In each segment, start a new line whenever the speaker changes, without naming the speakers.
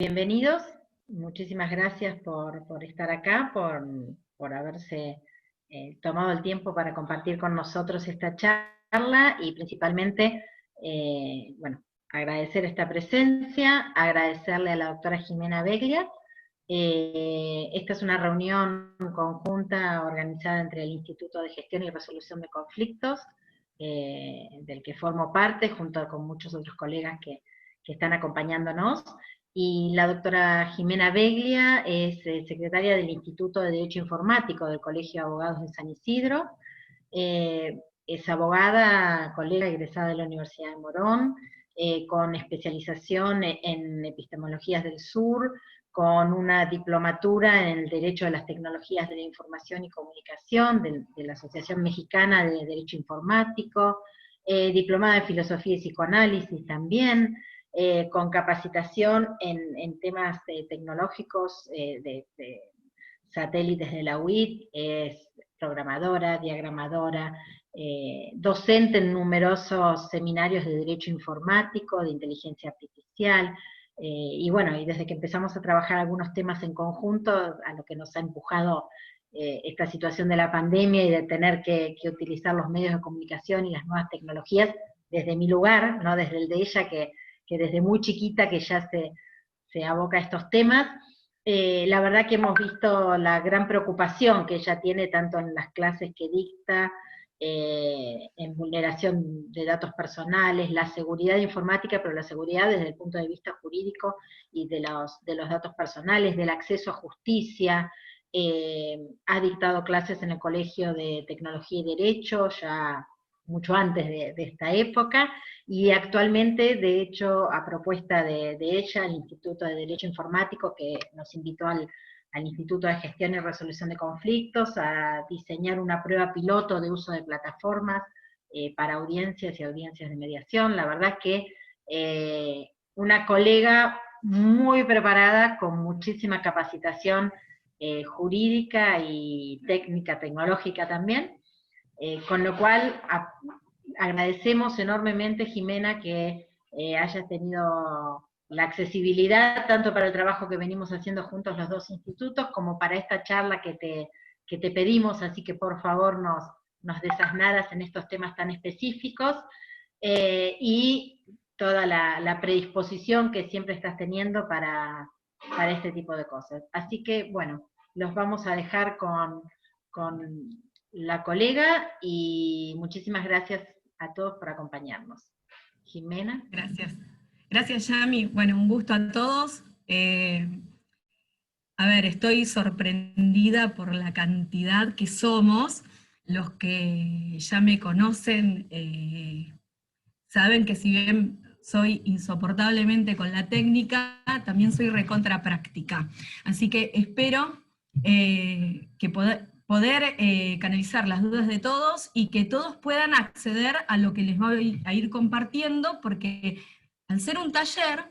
Bienvenidos, muchísimas gracias por estar acá, por haberse tomado el tiempo para compartir con nosotros esta charla y principalmente, bueno, agradecer esta presencia, agradecerle a la doctora Jimena Beglia. Esta es una reunión conjunta organizada entre el Instituto de Gestión y Resolución de Conflictos, del que formo parte, junto con muchos otros colegas que están acompañándonos, y la doctora Jimena Beglia es secretaria del Instituto de Derecho Informático del Colegio de Abogados de San Isidro. Es abogada, colega egresada de la Universidad de Morón, con especialización en epistemologías del sur, con una diplomatura en el Derecho de las Tecnologías de la Información y Comunicación de la Asociación Mexicana de Derecho Informático, diplomada en Filosofía y Psicoanálisis también, con capacitación en temas tecnológicos de satélites de la UIT, es programadora, diagramadora, docente en numerosos seminarios de derecho informático, de inteligencia artificial, y bueno, y desde que empezamos a trabajar algunos temas en conjunto, a lo que nos ha empujado esta situación de la pandemia y de tener que utilizar los medios de comunicación y las nuevas tecnologías desde mi lugar, no desde el de ella, que desde muy chiquita que ya se aboca a estos temas. La verdad que hemos visto la gran preocupación que ella tiene tanto en las clases que dicta, en vulneración de datos personales, la seguridad informática, pero la seguridad desde el punto de vista jurídico y de los datos personales, del acceso a justicia. Ha dictado clases en el Colegio de Tecnología y Derecho, ya mucho antes de esta época, y actualmente, de hecho, a propuesta de ella, el Instituto de Derecho Informático, que nos invitó al Instituto de Gestión y Resolución de Conflictos a diseñar una prueba piloto de uso de plataformas para audiencias y audiencias de mediación. La verdad es que una colega muy preparada, con muchísima capacitación jurídica y técnica, tecnológica también, con lo cual agradecemos enormemente, Jimena, que hayas tenido la accesibilidad tanto para el trabajo que venimos haciendo juntos los dos institutos, como para esta charla que te pedimos, así que por favor nos desasnaras en estos temas tan específicos, y toda la predisposición que siempre estás teniendo para este tipo de cosas. Así que, bueno, los vamos a dejar con la colega, y muchísimas gracias a todos por acompañarnos. Jimena.
Gracias. Gracias, Yami. Bueno, un gusto a todos. A ver, estoy sorprendida por la cantidad que somos. Los que ya me conocen saben que si bien soy insoportablemente con la técnica, también soy recontra práctica. Así que espero que poder canalizar las dudas de todos y que todos puedan acceder a lo que les voy a ir compartiendo, porque al ser un taller,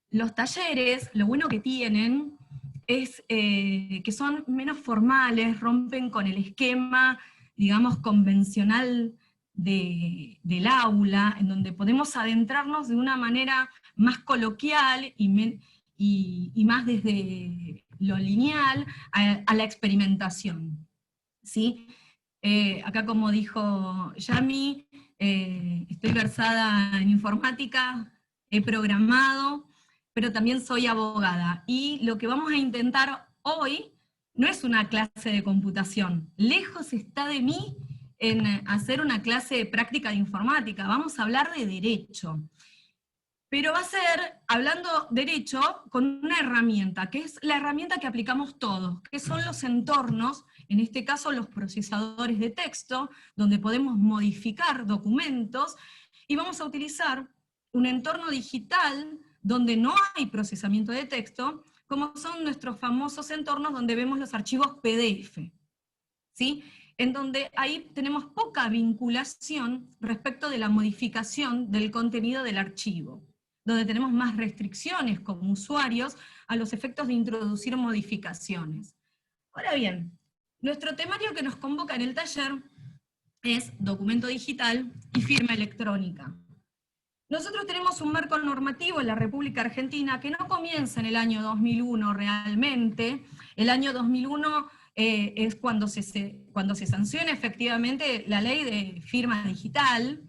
los talleres, lo bueno que tienen es que son menos formales, rompen con el esquema, digamos, convencional del aula, en donde podemos adentrarnos de una manera más coloquial y más desde lo lineal a la experimentación. ¿Sí? Acá, como dijo Yami, estoy versada en informática, he programado, pero también soy abogada. Y lo que vamos a intentar hoy no es una clase de computación. Lejos está de mí en hacer una clase de práctica de informática. Vamos a hablar de derecho. Pero va a ser, hablando derecho, con una herramienta, que es la herramienta que aplicamos todos, que son los entornos, en este caso los procesadores de texto, donde podemos modificar documentos, y vamos a utilizar un entorno digital donde no hay procesamiento de texto, como son nuestros famosos entornos donde vemos los archivos PDF, ¿sí? En donde ahí tenemos poca vinculación respecto de la modificación del contenido del archivo, donde tenemos más restricciones como usuarios a los efectos de introducir modificaciones. Ahora bien, nuestro temario que nos convoca en el taller es documento digital y firma electrónica. Nosotros tenemos un marco normativo en la República Argentina que no comienza en el año 2001 realmente. El año 2001 es cuando se sanciona efectivamente la ley de firma digital,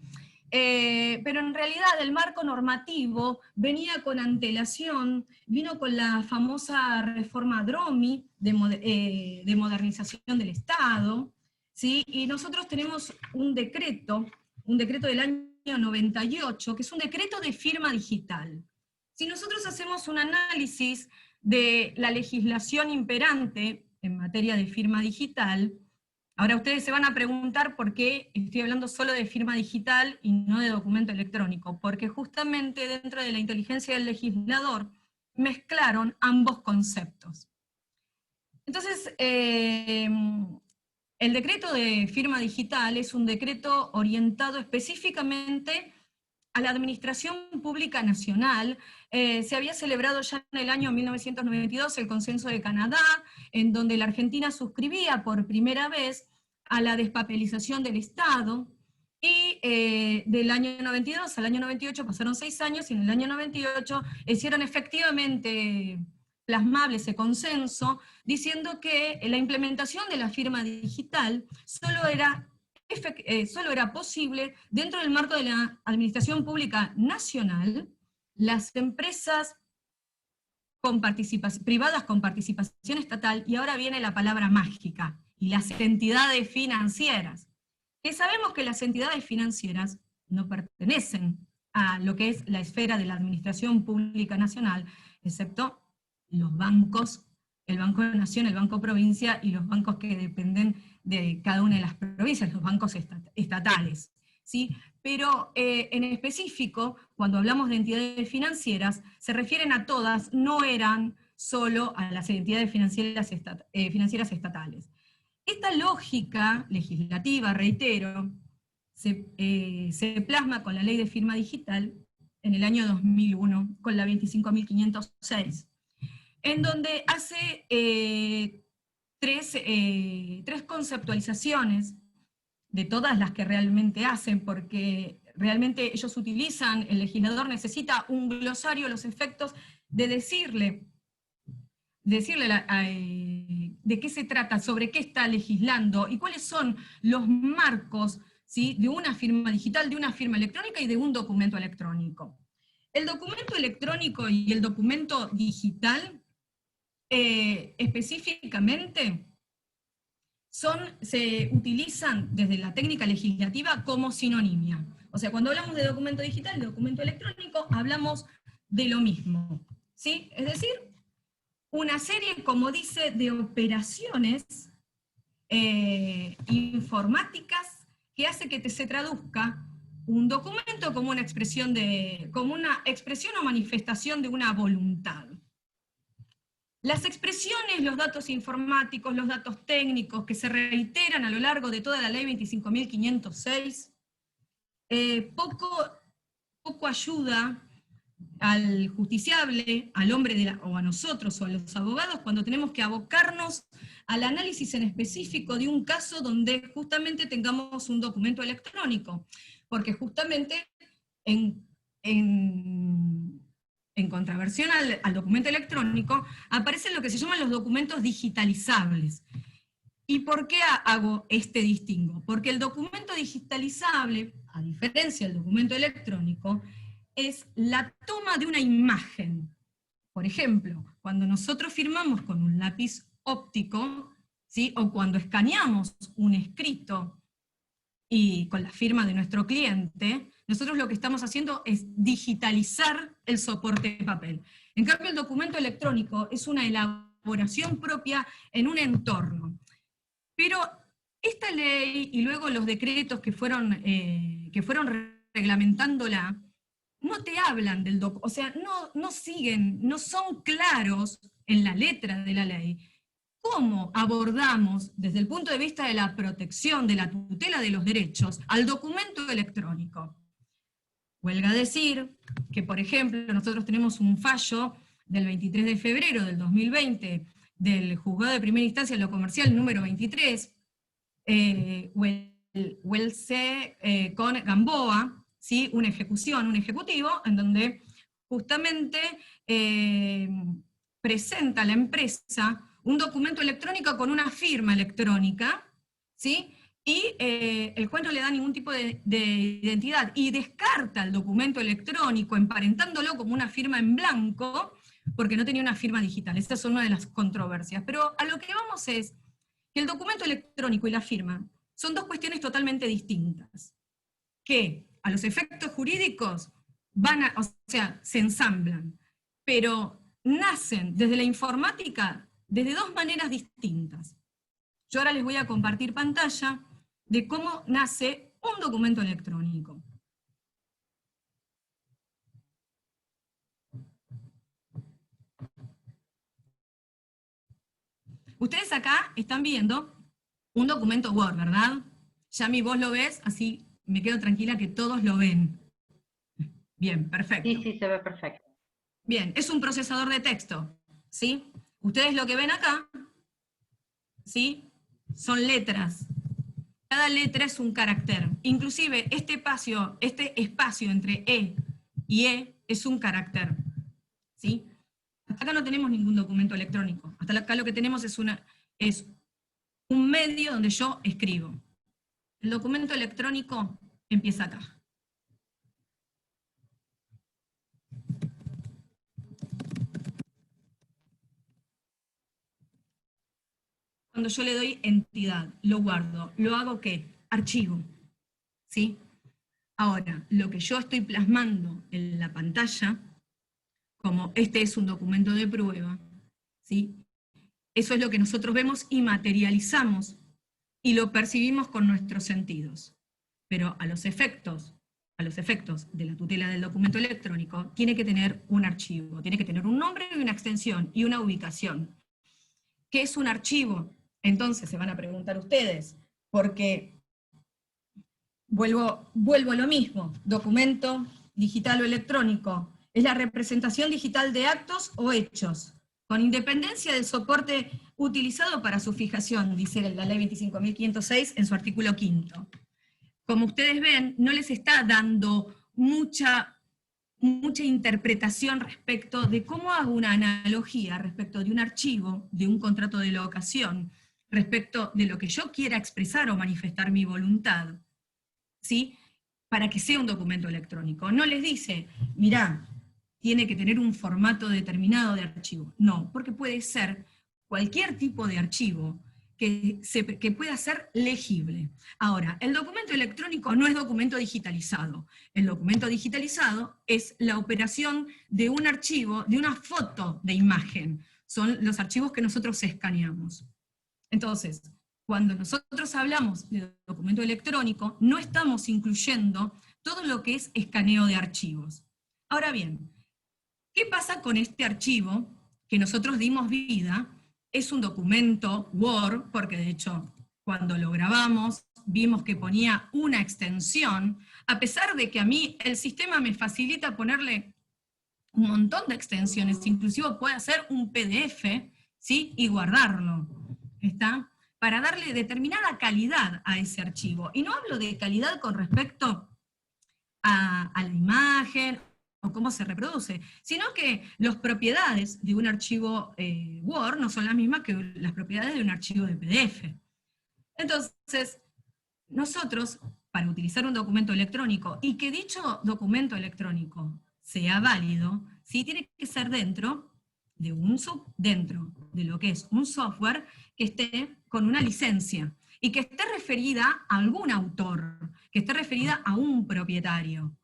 pero en realidad el marco normativo venía con antelación, vino con la famosa reforma DROMI de modernización del Estado, ¿sí? Y nosotros tenemos un decreto del año 98, que es un decreto de firma digital. Si nosotros hacemos un análisis de la legislación imperante en materia de firma digital, ahora ustedes se van a preguntar por qué estoy hablando solo de firma digital y no de documento electrónico, porque justamente dentro de la inteligencia del legislador mezclaron ambos conceptos. Entonces, el decreto de firma digital es un decreto orientado específicamente a la Administración Pública Nacional. Se había celebrado ya en el año 1992 el Consenso de Canadá, en donde la Argentina suscribía por primera vez a la despapelización del Estado, y del año 92 al año 98 pasaron 6 años, y en el año 98 hicieron efectivamente plasmable ese consenso, diciendo que la implementación de la firma digital solo era posible dentro del marco de la Administración Pública Nacional, las empresas privadas con participación estatal, y ahora viene la palabra mágica, y las entidades financieras, que sabemos que las entidades financieras no pertenecen a lo que es la esfera de la Administración Pública Nacional, excepto los bancos, el Banco de Nación, el Banco Provincia y los bancos que dependen de cada una de las provincias, los bancos estatales, ¿sí? Pero en específico, cuando hablamos de entidades financieras, se refieren a todas, no eran solo a las entidades financieras estatales. Esta lógica legislativa, reitero, se plasma con la ley de firma digital en el año 2001, con la 25.506, en donde hace tres conceptualizaciones de todas las que realmente hacen, porque realmente ellos utilizan, el legislador necesita un glosario a los efectos de decirle de qué se trata, sobre qué está legislando, y cuáles son los marcos, ¿sí?, de una firma digital, de una firma electrónica y de un documento electrónico. El documento electrónico y el documento digital, específicamente, se utilizan desde la técnica legislativa como sinonimia. O sea, cuando hablamos de documento digital y documento electrónico, hablamos de lo mismo, ¿sí? Es decir, una serie, como dice, de operaciones informáticas que hace que se traduzca un documento como una expresión o manifestación de una voluntad. Las expresiones, los datos informáticos, los datos técnicos que se reiteran a lo largo de toda la ley 25.506, poco ayuda al justiciable, al hombre o a nosotros o a los abogados cuando tenemos que abocarnos al análisis en específico de un caso donde justamente tengamos un documento electrónico, porque justamente en contraversión al documento electrónico aparecen lo que se llaman los documentos digitalizables. ¿Y por qué hago este distingo? Porque el documento digitalizable, a diferencia del documento electrónico, es la toma de una imagen. Por ejemplo, cuando nosotros firmamos con un lápiz óptico, ¿sí?, o cuando escaneamos un escrito y con la firma de nuestro cliente, nosotros lo que estamos haciendo es digitalizar el soporte de papel. En cambio, el documento electrónico es una elaboración propia en un entorno. Pero esta ley y luego los decretos que fueron reglamentándola, no te hablan del documento, o sea, no son claros en la letra de la ley cómo abordamos desde el punto de vista de la protección, de la tutela de los derechos, al documento electrónico. Huelga decir que, por ejemplo, nosotros tenemos un fallo del 23 de febrero del 2020 del Juzgado de Primera Instancia en lo Comercial número 23, Huelce con Gamboa, ¿sí? Una ejecución, un ejecutivo, en donde justamente presenta a la empresa un documento electrónico con una firma electrónica, ¿sí? Y el juez no le da ningún tipo de identidad y descarta el documento electrónico emparentándolo como una firma en blanco porque no tenía una firma digital. Esa es una de las controversias. Pero a lo que vamos es que el documento electrónico y la firma son dos cuestiones totalmente distintas, que a los efectos jurídicos o sea, se ensamblan, pero nacen desde la informática desde dos maneras distintas. Yo ahora les voy a compartir pantalla de cómo nace un documento electrónico. Ustedes acá están viendo un documento Word, ¿verdad? Yami, vos lo ves, así me quedo tranquila que todos lo ven. Bien, perfecto.
Sí, sí, se ve perfecto.
Bien, es un procesador de texto, ¿sí? Ustedes lo que ven acá, ¿sí? Son letras. Cada letra es un carácter. Inclusive este espacio entre E y E es un carácter, ¿sí? Hasta acá no tenemos ningún documento electrónico. Hasta acá lo que tenemos es un medio donde yo escribo. El documento electrónico empieza acá. Cuando yo le doy entidad, lo guardo, lo hago ¿qué? Archivo, ¿sí? Ahora, lo que yo estoy plasmando en la pantalla, como este es un documento de prueba, ¿sí? Eso es lo que nosotros vemos y materializamos y lo percibimos con nuestros sentidos. Pero a los efectos de la tutela del documento electrónico, tiene que tener un archivo, tiene que tener un nombre y una extensión y una ubicación. ¿Qué es un archivo? Entonces se van a preguntar ustedes, porque vuelvo a lo mismo, documento digital o electrónico, es la representación digital de actos o hechos, con independencia del soporte utilizado para su fijación, dice la ley 25.506 en su artículo 5º. Como ustedes ven, no les está dando mucha interpretación respecto de cómo hago una analogía respecto de un archivo, de un contrato de locación, respecto de lo que yo quiera expresar o manifestar mi voluntad, ¿sí? Para que sea un documento electrónico. No les dice, mirá, tiene que tener un formato determinado de archivo. No, porque puede ser cualquier tipo de archivo que pueda ser legible. Ahora, el documento electrónico no es documento digitalizado. El documento digitalizado es la operación de un archivo, de una foto de imagen. Son los archivos que nosotros escaneamos. Entonces, cuando nosotros hablamos de documento electrónico, no estamos incluyendo todo lo que es escaneo de archivos. Ahora bien, ¿qué pasa con este archivo que nosotros dimos vida? Es un documento Word, porque de hecho cuando lo grabamos vimos que ponía una extensión, a pesar de que a mí el sistema me facilita ponerle un montón de extensiones, inclusive puede hacer un PDF, ¿sí? Y guardarlo, ¿está? Para darle determinada calidad a ese archivo. Y no hablo de calidad con respecto a la imagen o cómo se reproduce, sino que las propiedades de un archivo Word no son las mismas que las propiedades de un archivo de PDF. Entonces, nosotros, para utilizar un documento electrónico, y que dicho documento electrónico sea válido, ¿sí? Tiene que ser dentro de lo que es un software que esté con una licencia, y que esté referida a algún autor, que esté referida a un propietario.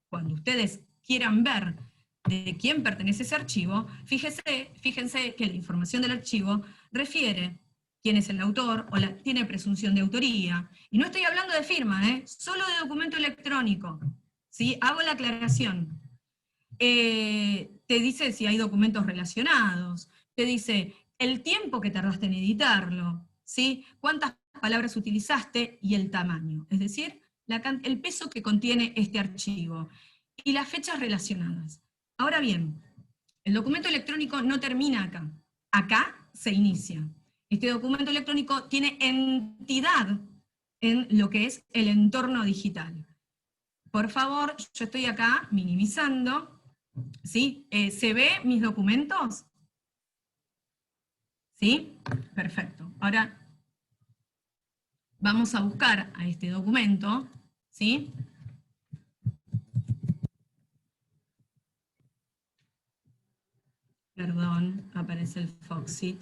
Cuando ustedes quieran ver de quién pertenece ese archivo, fíjense que la información del archivo refiere quién es el autor, o tiene presunción de autoría. Y no estoy hablando de firma, solo de documento electrónico. ¿Sí? Hago la aclaración. Te dice si hay documentos relacionados, te dice el tiempo que tardaste en editarlo, ¿sí? Cuántas palabras utilizaste y el tamaño, es decir, el peso que contiene este archivo, y las fechas relacionadas. Ahora bien, el documento electrónico no termina acá, acá se inicia. Este documento electrónico tiene entidad en lo que es el entorno digital. por favor, yo estoy acá minimizando, ¿sí? ¿Se ve mis documentos? ¿Sí? Perfecto. Ahora vamos a buscar a este documento, ¿sí? Perdón, aparece el Foxit.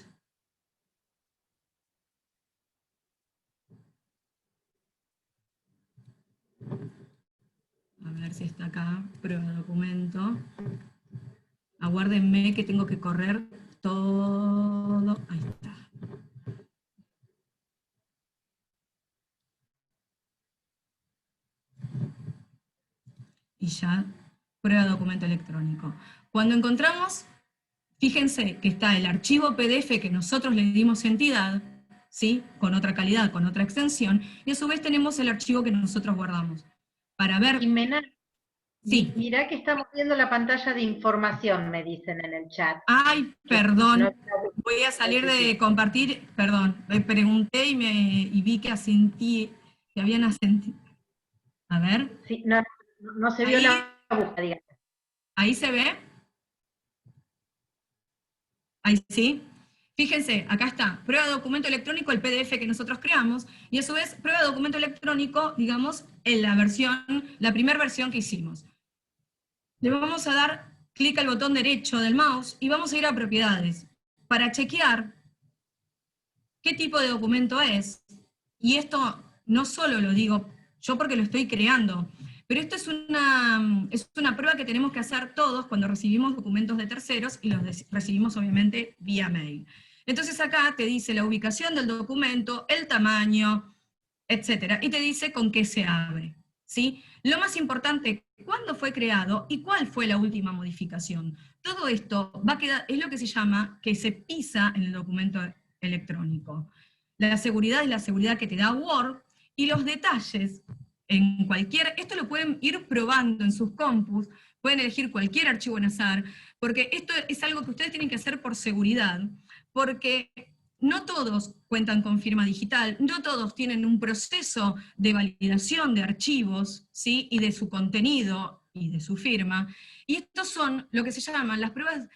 A ver si está acá, prueba de documento. Aguárdenme que tengo que correr todo. Ahí está. Y ya, prueba de documento electrónico. Cuando encontramos, fíjense que está el archivo PDF que nosotros le dimos entidad, ¿sí? Con otra calidad, con otra extensión, y a su vez tenemos el archivo que nosotros guardamos. Para ver...
Jimena,
Sí.
mirá que estamos viendo la pantalla de información, me dicen en el chat.
Ay, perdón. Voy a salir de compartir, perdón, le pregunté y vi que asentí, que habían asentido. A ver.
Sí, no se vio
Ahí,
la búsqueda, digamos.
ahí se ve. Ahí sí. Fíjense, acá está, prueba de documento electrónico, el PDF que nosotros creamos, y a su vez, prueba de documento electrónico, digamos, en la primera versión que hicimos. Le vamos a dar clic al botón derecho del mouse y vamos a ir a propiedades para chequear qué tipo de documento es. Y esto no solo lo digo yo porque lo estoy creando, pero esto es una prueba que tenemos que hacer todos cuando recibimos documentos de terceros y los recibimos obviamente vía mail. Entonces acá te dice la ubicación del documento, el tamaño, etcétera, y te dice con qué se abre. ¿Sí? Lo más importante, cuándo fue creado y cuál fue la última modificación. Todo esto va a quedar, es lo que se llama que se pisa en el documento electrónico. La seguridad es la seguridad que te da Word, y los detalles en cualquier, esto lo pueden ir probando en sus compus, pueden elegir cualquier archivo en azar, porque esto es algo que ustedes tienen que hacer por seguridad, porque no todos cuentan con firma digital, no todos tienen un proceso de validación de archivos, ¿sí? Y de su contenido y de su firma, y estos son lo que se llaman las pruebas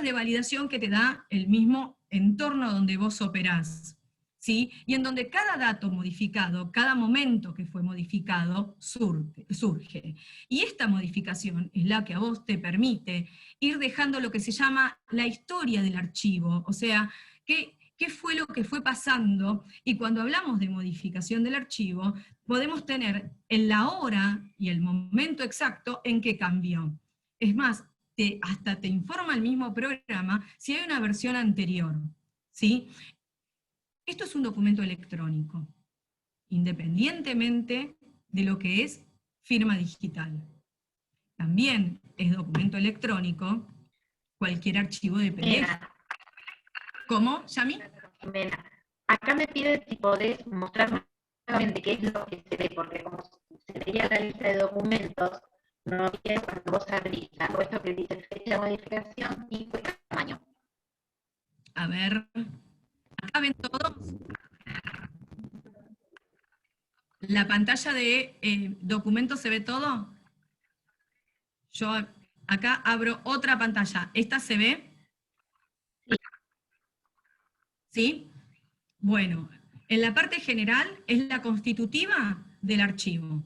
de validación que te da el mismo entorno donde vos operás, ¿sí? Y en donde cada dato modificado, cada momento que fue modificado, surge. Y esta modificación es la que a vos te permite ir dejando lo que se llama la historia del archivo, o sea, qué fue lo que fue pasando, y cuando hablamos de modificación del archivo, podemos tener en la hora y el momento exacto en que cambió. Es más, hasta te informa el mismo programa si hay una versión anterior, ¿sí? Esto es un documento electrónico, independientemente de lo que es firma digital. También es documento electrónico cualquier archivo de PDF. ¿Cómo, Yami?
Acá me pide si podés mostrar nuevamente qué es lo que se ve, porque como se veía la lista de documentos, no viene cuando vos abrís algo esto que dice fecha de modificación y tamaño.
A ver, acá ven todos. ¿La pantalla de documentos se ve todo? Yo acá abro otra pantalla. ¿Esta se ve? ¿Sí? Bueno, en la parte general es la constitutiva del archivo.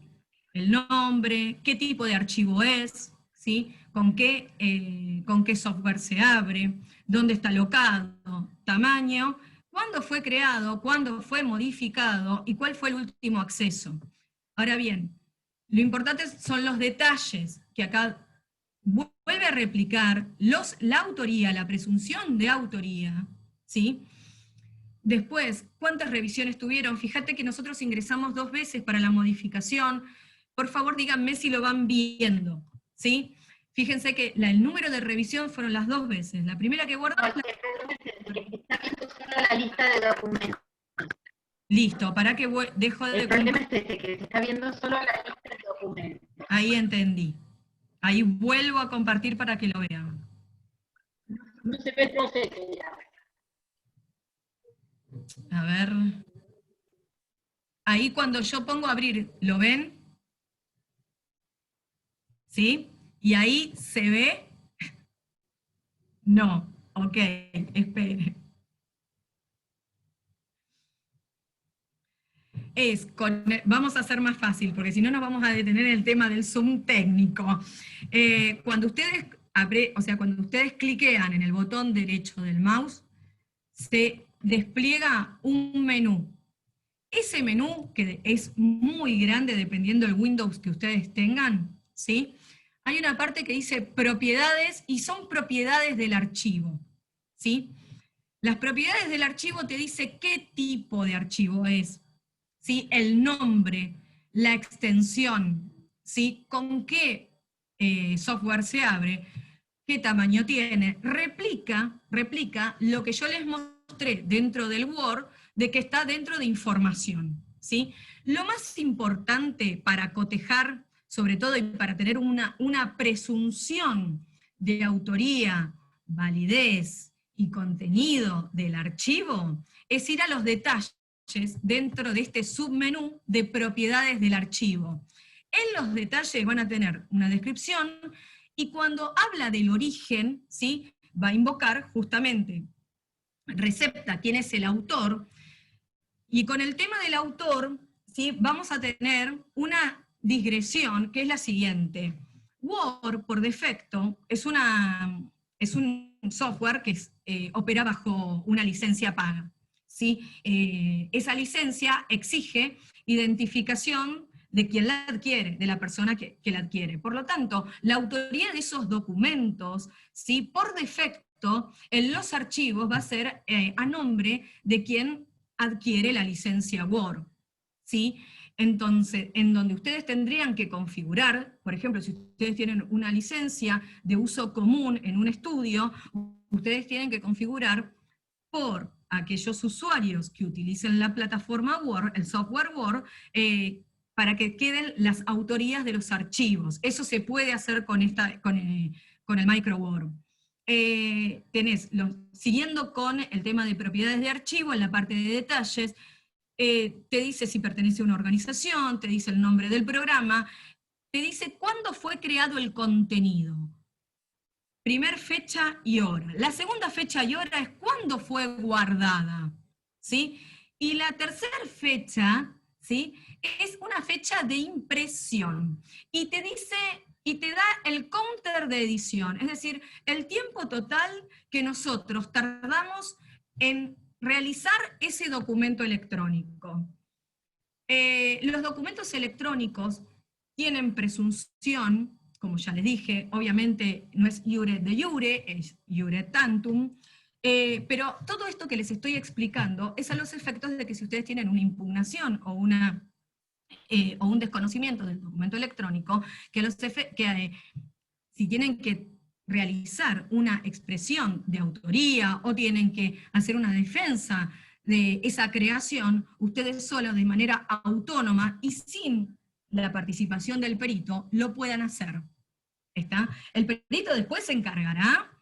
El nombre, qué tipo de archivo es, ¿sí? Con qué software se abre, dónde está alocado, tamaño, cuándo fue creado, cuándo fue modificado y cuál fue el último acceso. Ahora bien, lo importante son los detalles que acá vuelve a replicar la autoría, la presunción de autoría, ¿sí? Después, ¿cuántas revisiones tuvieron? Fíjate que nosotros ingresamos 2 veces para la modificación. Por favor, díganme si lo van viendo, ¿sí? Fíjense que el número de revisión fueron las 2 veces. La primera que guardamos...
No, está viendo solo la lista de documentos.
Listo, para que dejo de...
El problema es que se está viendo solo la lista de documentos.
Ahí entendí. Ahí vuelvo a compartir para que lo vean.
No se ve el proceso, digamos.
A ver. Ahí cuando yo pongo abrir, ¿lo ven? ¿sí? Y ahí se ve, no, ok, espere. Vamos a hacer más fácil, porque si no nos vamos a detener en el tema del Zoom técnico. Cuando ustedes, cuando ustedes cliquean en el botón derecho del mouse, se despliega un menú. Ese menú, que es muy grande dependiendo del Windows que ustedes tengan, ¿sí? Hay una parte que dice propiedades, y son propiedades del archivo, ¿sí? Las propiedades del archivo te dice qué tipo de archivo es, ¿sí? El nombre, la extensión, ¿sí? Con qué software se abre, qué tamaño tiene, replica lo que yo les mostré dentro del Word, de que está dentro de información, ¿sí? Lo más importante para cotejar, sobre todo, y para tener una presunción de autoría, validez y contenido del archivo, es ir a los detalles dentro de este submenú de propiedades del archivo. En los detalles van a tener una descripción, y cuando habla del origen, ¿sí? Va a invocar justamente recepta, quién es el autor, y con el tema del autor, ¿sí? Vamos a tener una digresión que es la siguiente. Word, por defecto, es un software que opera bajo una licencia paga, ¿sí? Esa licencia exige identificación de quien la adquiere, de la persona que la adquiere. Por lo tanto, la autoría de esos documentos, ¿sí? Por defecto, en los archivos va a ser a nombre de quien adquiere la licencia Word, ¿sí? Entonces, en donde ustedes tendrían que configurar, por ejemplo, si ustedes tienen una licencia de uso común en un estudio, ustedes tienen que configurar por aquellos usuarios que utilicen la plataforma Word, el software Word, para que queden las autorías de los archivos. Eso se puede hacer con el Micro Word. Siguiendo con el tema de propiedades de archivo, en la parte de detalles, te dice si pertenece a una organización, te dice el nombre del programa, te dice cuándo fue creado el contenido. Primer fecha y hora. La segunda fecha y hora es cuándo fue guardada, ¿sí? Y la tercera fecha, ¿sí? Es una fecha de impresión. Y te dice, y te da el counter de edición, es decir, el tiempo total que nosotros tardamos en realizar ese documento electrónico. Los documentos electrónicos tienen presunción, como ya les dije, obviamente no es iure de iure, es iure tantum, pero todo esto que les estoy explicando es a los efectos de que si ustedes tienen una impugnación o un desconocimiento del documento electrónico, si tienen que realizar una expresión de autoría o tienen que hacer una defensa de esa creación, ustedes solos, de manera autónoma y sin la participación del perito, lo puedan hacer. ¿Está? El perito después se encargará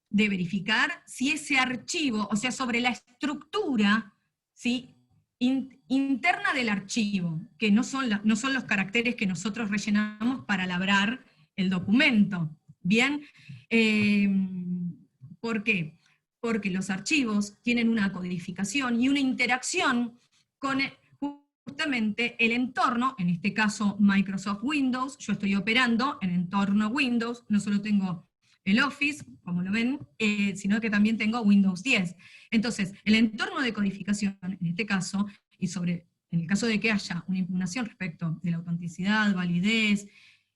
de verificar si ese archivo, o sea, sobre la estructura, ¿sí? Interna del archivo, que no son los caracteres que nosotros rellenamos para labrar el documento. Bien, ¿por qué? Porque los archivos tienen una codificación y una interacción con justamente el entorno, en este caso Microsoft Windows. Yo estoy operando en entorno Windows, no solo tengo el Office, como lo ven, sino que también tengo Windows 10. Entonces, el entorno de codificación, en este caso, en el caso de que haya una impugnación respecto de la autenticidad, validez,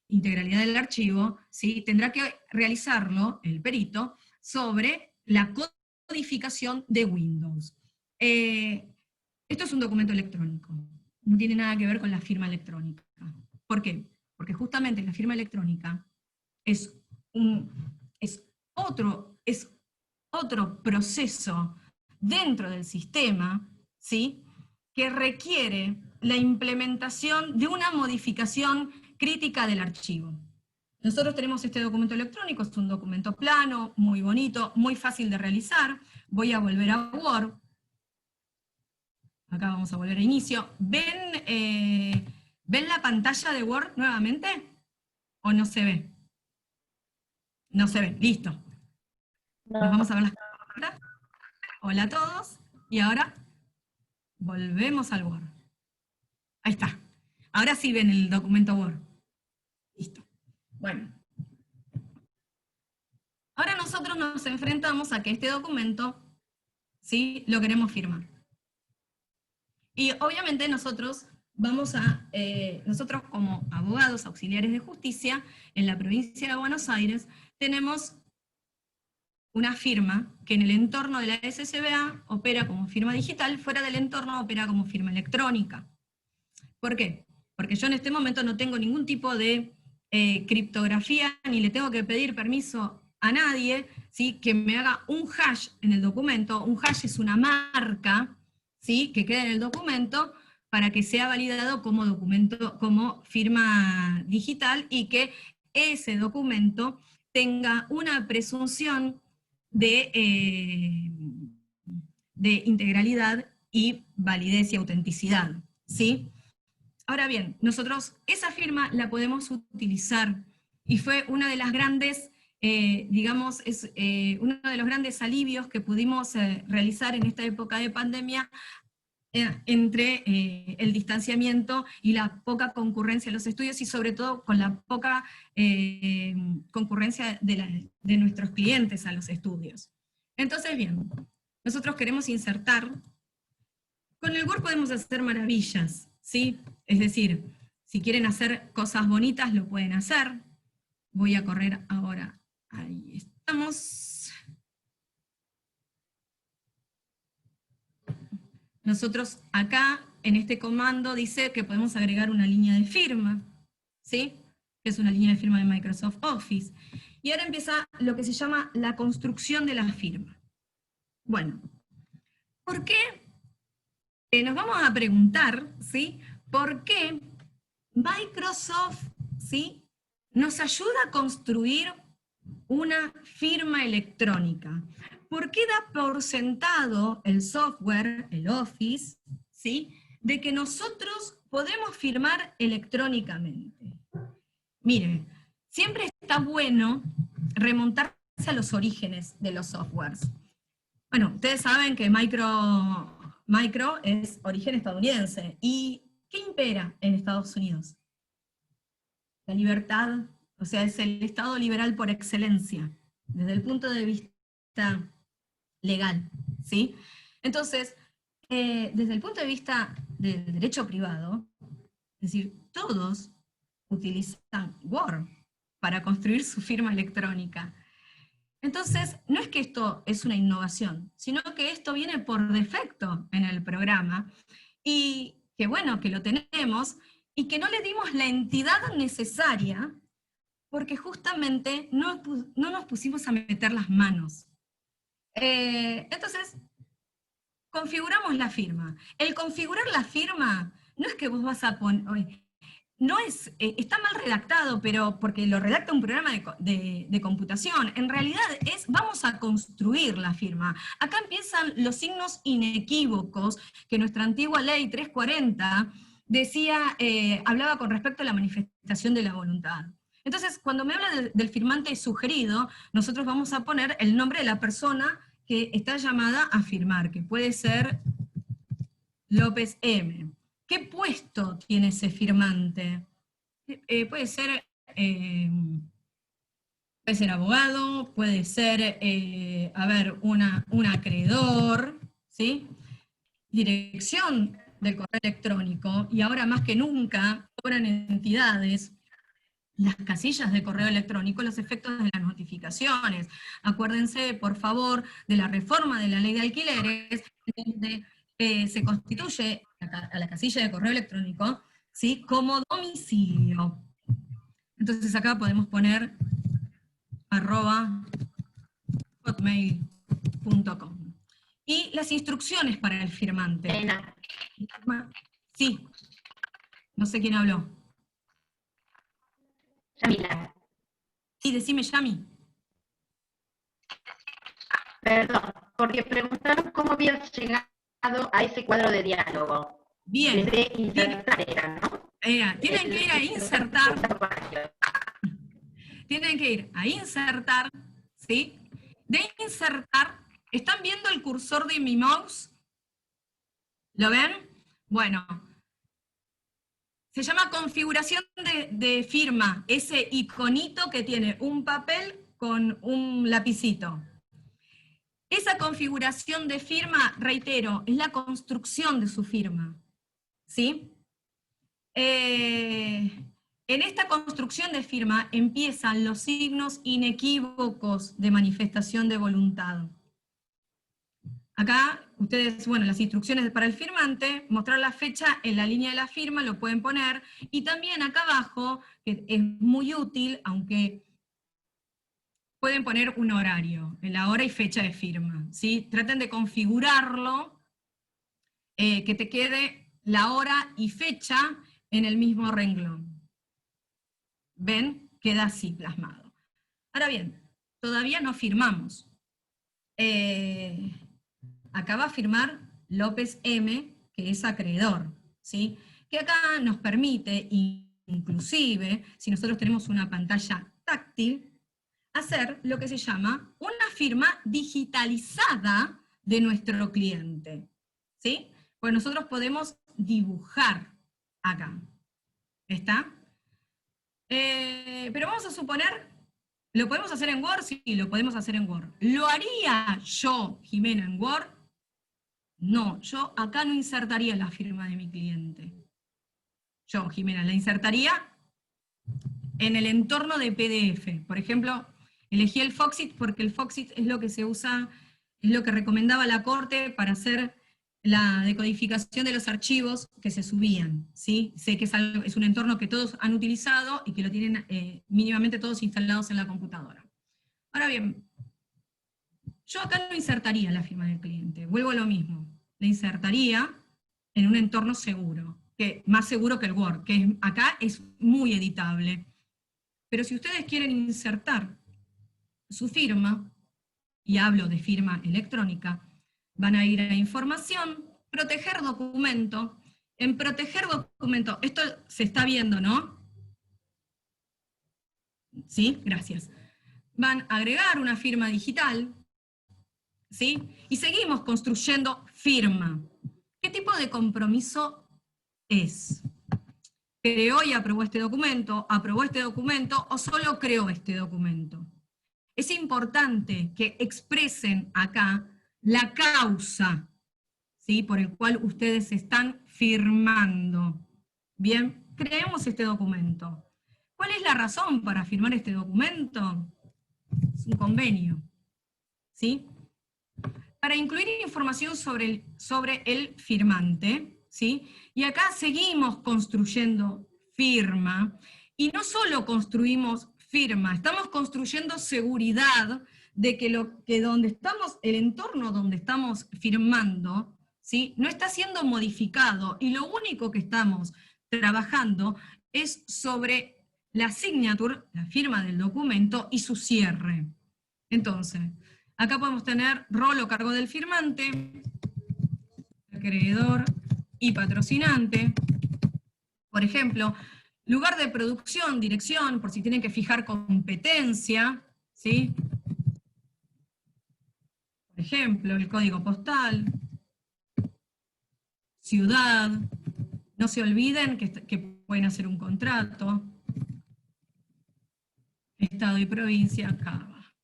integralidad del archivo, ¿sí? Tendrá que realizarlo el perito sobre la codificación de Windows. Esto es un documento electrónico, no tiene nada que ver con la firma electrónica. ¿Por qué? Porque justamente la firma electrónica es otro proceso dentro del sistema, ¿sí? Que requiere la implementación de una modificación crítica del archivo. Nosotros tenemos este documento electrónico, es un documento plano, muy bonito, muy fácil de realizar. Voy a volver a Word. Acá vamos a volver a inicio. ¿Ven la pantalla de Word nuevamente? ¿O no se ve? No se ve, listo. Nos vamos a ver las caras. Hola a todos. Y ahora volvemos al Word. Ahí está. Ahora sí ven el documento Word. Listo. Bueno. Ahora nosotros nos enfrentamos a que este documento, ¿sí?, lo queremos firmar. Y obviamente nosotros nosotros como abogados auxiliares de justicia, en la provincia de Buenos Aires, tenemos una firma que en el entorno de la SCBA opera como firma digital, fuera del entorno opera como firma electrónica. ¿Por qué? Porque yo en este momento no tengo ningún tipo de criptografía, ni le tengo que pedir permiso a nadie, ¿sí?, que me haga un hash en el documento. Un hash es una marca, ¿sí?, que queda en el documento para que sea validado como documento, como firma digital, y que ese documento tenga una presunción de integralidad y validez y autenticidad, ¿sí? Ahora bien, nosotros esa firma la podemos utilizar, y fue una de las grandes, digamos, es uno de los grandes alivios que pudimos realizar en esta época de pandemia, entre el distanciamiento y la poca concurrencia en los estudios, y sobre todo con la poca concurrencia de nuestros clientes a los estudios. Entonces, bien, nosotros queremos insertar. Con el Word podemos hacer maravillas, ¿sí? Es decir, si quieren hacer cosas bonitas, lo pueden hacer. Voy a correr ahora. Ahí estamos. Nosotros acá, en este comando, dice que podemos agregar una línea de firma, ¿sí?, que es una línea de firma de Microsoft Office. Y ahora empieza lo que se llama la construcción de la firma. Bueno, ¿por qué? Nos vamos a preguntar, ¿sí?, ¿por qué Microsoft, ¿sí?, nos ayuda a construir una firma electrónica? ¿Por qué da por sentado el software, el Office, ¿sí?, de que nosotros podemos firmar electrónicamente? Mire, siempre está bueno remontarse a los orígenes de los softwares. Bueno, ustedes saben que Micro es origen estadounidense. ¿Y qué impera en Estados Unidos? La libertad, o sea, es el Estado liberal por excelencia, desde el punto de vista legal, ¿sí? Entonces, desde el punto de vista del derecho privado, es decir, todos utilizan Word para construir su firma electrónica. Entonces, no es que esto es una innovación, sino que esto viene por defecto en el programa, y que bueno, que lo tenemos, y que no le dimos la entidad necesaria, porque justamente no nos pusimos a meter las manos. Entonces, configuramos la firma. El configurar la firma no es que vos vas a poner, no es, está mal redactado, pero porque lo redacta un programa de computación. En realidad vamos a construir la firma. Acá empiezan los signos inequívocos que nuestra antigua ley 340 decía, hablaba con respecto a la manifestación de la voluntad. Entonces, cuando me habla del firmante sugerido, nosotros vamos a poner el nombre de la persona que está llamada a firmar, que puede ser López M. ¿Qué puesto tiene ese firmante? Puede ser abogado, puede ser, un acreedor, ¿sí? Dirección del correo electrónico, y ahora más que nunca cobran entidades las casillas de correo electrónico los efectos de las notificaciones. Acuérdense, por favor, de la reforma de la ley de alquileres, donde se constituye a la casilla de correo electrónico, ¿sí?, como domicilio. Entonces acá podemos poner @hotmail.com. Y las instrucciones para el firmante. Sí, no sé quién habló.
Yamila.
Sí, decime, Yami.
Perdón, porque preguntaron cómo habías llegado a ese cuadro de diálogo.
Bien.
Desde insertar era, ¿no?
Tienen que ir a insertar. tienen que ir a insertar, ¿sí? De insertar, ¿están viendo el cursor de mi mouse? ¿Lo ven? Bueno, se llama configuración de firma, ese iconito que tiene un papel con un lapicito. Esa configuración de firma, reitero, es la construcción de su firma, ¿sí? En esta construcción de firma empiezan los signos inequívocos de manifestación de voluntad. Acá, ustedes, bueno, las instrucciones para el firmante, mostrar la fecha en la línea de la firma, lo pueden poner, y también acá abajo, que es muy útil, aunque pueden poner un horario, la hora y fecha de firma, ¿sí? Traten de configurarlo, que te quede la hora y fecha en el mismo renglón. ¿Ven? Queda así plasmado. Ahora bien, todavía no firmamos. Acá va a firmar López M, que es acreedor, ¿sí? Que acá nos permite, inclusive, si nosotros tenemos una pantalla táctil, hacer lo que se llama una firma digitalizada de nuestro cliente, ¿sí? Pues nosotros podemos dibujar acá. ¿Está? Pero vamos a suponer, ¿lo podemos hacer en Word? Sí, lo podemos hacer en Word. ¿Lo haría yo, Jimena, en Word? No, yo acá no insertaría la firma de mi cliente. Yo, Jimena, la insertaría en el entorno de PDF. Por ejemplo, elegí el Foxit porque el Foxit es lo que se usa, es lo que recomendaba la Corte para hacer la decodificación de los archivos que se subían, ¿sí? Sé que es un entorno que todos han utilizado y que lo tienen mínimamente todos instalados en la computadora. Ahora bien, yo acá no insertaría la firma del cliente, vuelvo a lo mismo, la insertaría en un entorno seguro, más seguro que el Word, que acá es muy editable. Pero si ustedes quieren insertar su firma, y hablo de firma electrónica, van a ir a información, proteger documento. En proteger documento, esto se está viendo, ¿no? ¿Sí? Gracias. Van a agregar una firma digital, ¿sí? Y seguimos construyendo firma. ¿Qué tipo de compromiso es? ¿Creó y aprobó este documento o solo creó este documento? Es importante que expresen acá la causa, ¿sí?, por el cual ustedes están firmando. Bien, creemos este documento. ¿Cuál es la razón para firmar este documento? Es un convenio, ¿sí? Para incluir información sobre el firmante, ¿sí? Y acá seguimos construyendo firma, y no solo construimos firma, estamos construyendo seguridad de que donde estamos, el entorno donde estamos firmando, ¿sí?, no está siendo modificado, y lo único que estamos trabajando es sobre la signature, la firma del documento, y su cierre. Entonces, acá podemos tener rol o cargo del firmante, acreedor y patrocinante. Por ejemplo, lugar de producción, dirección, por si tienen que fijar competencia, ¿sí? Por ejemplo, el código postal, ciudad. No se olviden que pueden hacer un contrato. Estado y provincia, acá va.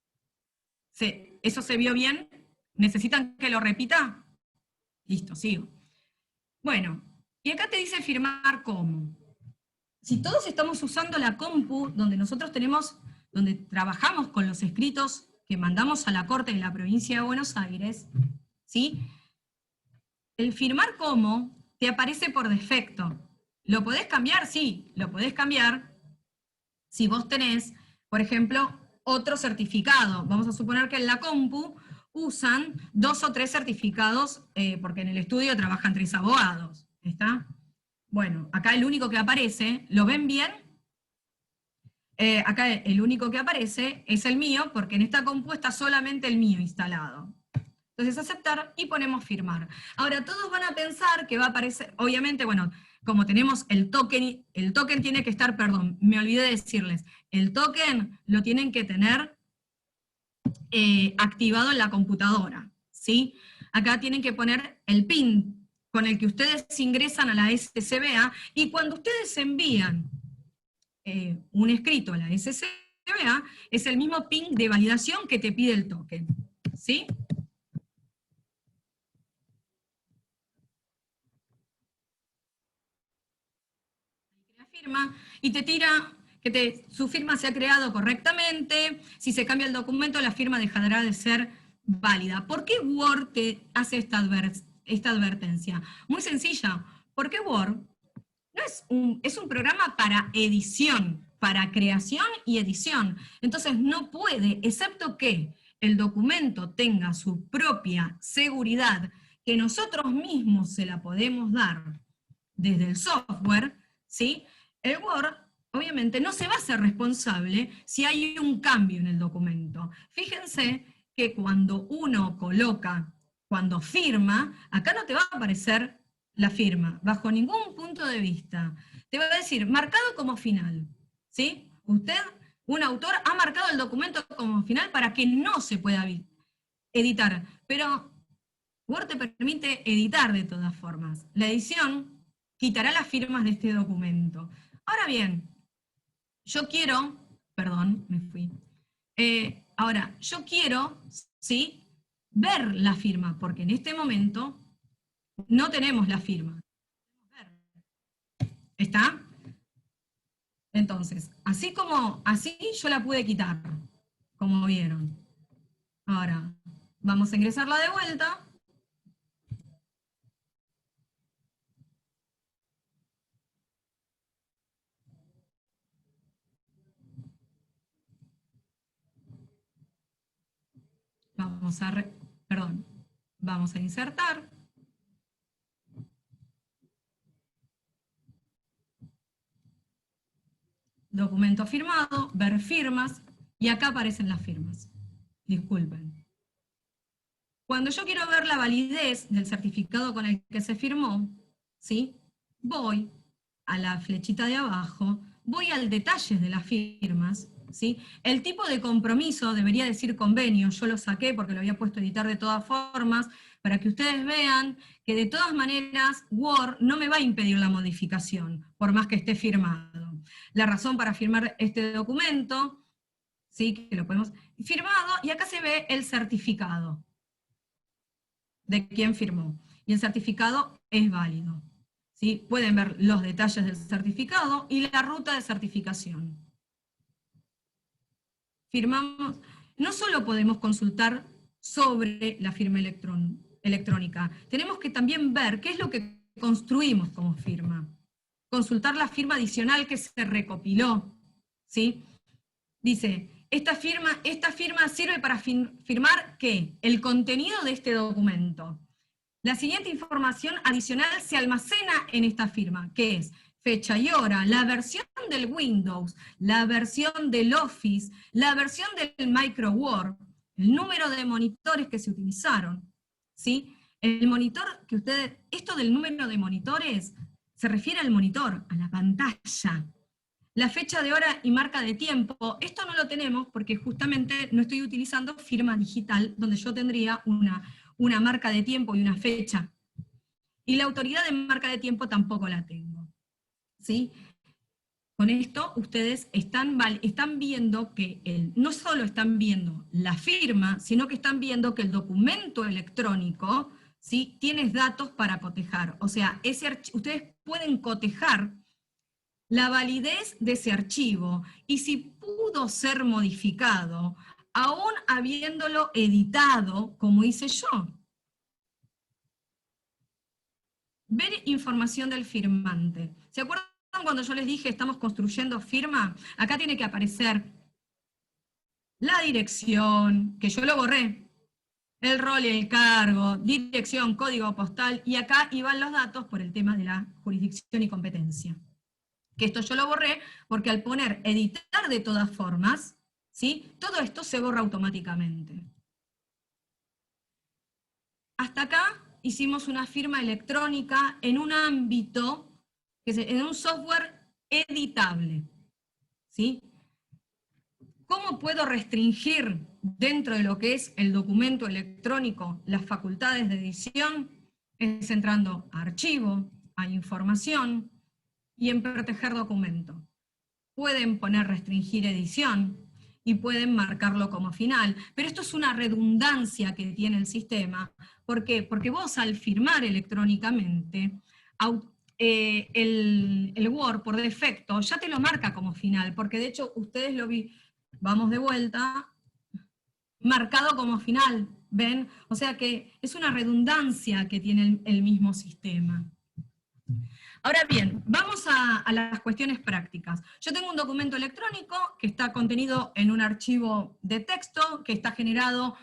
¿Eso se vio bien? ¿Necesitan que lo repita? Listo, sigo. Bueno, y acá te dice firmar cómo. Si todos estamos usando la compu, donde trabajamos con los escritos que mandamos a la Corte de la Provincia de Buenos Aires, ¿sí?, el firmar como te aparece por defecto. ¿Lo podés cambiar? Sí, lo podés cambiar si vos tenés, por ejemplo, otro certificado. Vamos a suponer que en la compu usan 2 o 3 certificados, porque en el estudio trabajan 3 abogados. ¿Está? Bueno, acá el único que aparece, ¿lo ven bien? Acá el único que aparece es el mío, porque en esta compu está solamente el mío instalado. Entonces aceptar y ponemos firmar. Ahora todos van a pensar que va a aparecer, obviamente, bueno, como tenemos el token tiene que estar, perdón, me olvidé de decirles, el token lo tienen que tener activado en la computadora, ¿sí? Acá tienen que poner el PIN con el que ustedes ingresan a la SCBA, y cuando ustedes envían un escrito a la SCBA, es el mismo PIN de validación que te pide el token, ¿sí? La firma, y te tira que su firma se ha creado correctamente. Si se cambia el documento, la firma dejará de ser válida. ¿Por qué Word te hace esta advertencia? Muy sencilla, porque Word no es un programa para edición, para creación y edición. Entonces no puede, excepto que el documento tenga su propia seguridad, que nosotros mismos se la podemos dar desde el software, ¿sí? El Word obviamente no se va a hacer responsable si hay un cambio en el documento. Fíjense que cuando uno coloca, cuando firma, acá no te va a aparecer la firma, bajo ningún punto de vista. Te va a decir, marcado como final, ¿sí? Usted, un autor, ha marcado el documento como final para que no se pueda editar, pero Word te permite editar de todas formas. La edición quitará las firmas de este documento. Ahora bien, yo quiero, perdón, me fui. Ahora, yo quiero, ¿sí?, ver la firma, porque en este momento no tenemos la firma. ¿Está? Entonces, así yo la pude quitar, como vieron. Ahora, vamos a ingresarla de vuelta. Vamos a insertar. Documento firmado, ver firmas, y acá aparecen las firmas. Disculpen. Cuando yo quiero ver la validez del certificado con el que se firmó, ¿sí?, voy a la flechita de abajo, voy al detalles de las firmas, ¿sí? El tipo de compromiso debería decir convenio, yo lo saqué porque lo había puesto a editar de todas formas, para que ustedes vean que de todas maneras Word no me va a impedir la modificación, por más que esté firmado. La razón para firmar este documento, ¿sí?, que lo podemos firmado, y acá se ve el certificado de quién firmó, y el certificado es válido. ¿Sí? Pueden ver los detalles del certificado y la ruta de certificación. Firmamos, no solo podemos consultar sobre la firma electrónica, tenemos que también ver qué es lo que construimos como firma. Consultar la firma adicional que se recopiló, ¿sí? Dice, esta firma sirve para firmar ¿qué? El contenido de este documento. La siguiente información adicional se almacena en esta firma, que es fecha y hora, la versión del Windows, la versión del Office, la versión del Micro Word, el número de monitores que se utilizaron, ¿sí? El monitor que ustedes, esto del número de monitores se refiere al monitor, a la pantalla. La fecha de hora y marca de tiempo, esto no lo tenemos porque justamente no estoy utilizando firma digital, donde yo tendría una marca de tiempo y una fecha. Y la autoridad de marca de tiempo tampoco la tengo, ¿sí? Con esto ustedes están viendo que no solo están viendo la firma, sino que están viendo que el documento electrónico, ¿sí?, tiene datos para cotejar. O sea, ustedes pueden cotejar la validez de ese archivo, y si pudo ser modificado, aún habiéndolo editado, como hice yo. Ver información del firmante. ¿Se acuerdan cuando yo les dije estamos construyendo firma? Acá tiene que aparecer la dirección, que yo lo borré, el rol y el cargo, dirección, código postal, y acá iban los datos por el tema de la jurisdicción y competencia. Que esto yo lo borré porque al poner editar de todas formas, ¿sí?, todo esto se borra automáticamente. Hasta acá hicimos una firma electrónica en un ámbito en un software editable, ¿sí? ¿Cómo puedo restringir dentro de lo que es el documento electrónico las facultades de edición? Es entrando a archivo, a información y en proteger documento. Pueden poner restringir edición y pueden marcarlo como final, pero esto es una redundancia que tiene el sistema. ¿Por qué? Porque vos al firmar electrónicamente, el Word por defecto ya te lo marca como final, porque de hecho ustedes lo vi, vamos de vuelta, marcado como final, ¿ven? O sea que es una redundancia que tiene el mismo sistema. Ahora bien, vamos a las cuestiones prácticas. Yo tengo un documento electrónico que está contenido en un archivo de texto que está generado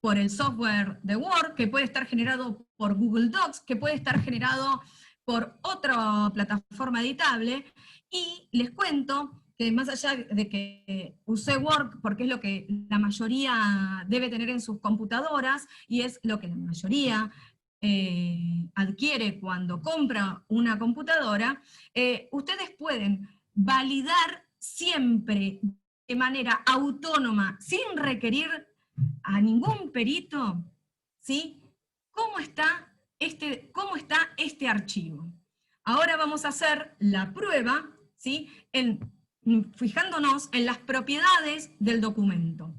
por el software de Word, que puede estar generado por Google Docs, que puede estar generado por otra plataforma editable, y les cuento que más allá de que usé Word, porque es lo que la mayoría debe tener en sus computadoras, y es lo que la mayoría adquiere cuando compra una computadora, ustedes pueden validar siempre de manera autónoma, sin requerir a ningún perito, ¿sí? ¿Cómo está este archivo? Ahora vamos a hacer la prueba, ¿sí? Fijándonos en las propiedades del documento.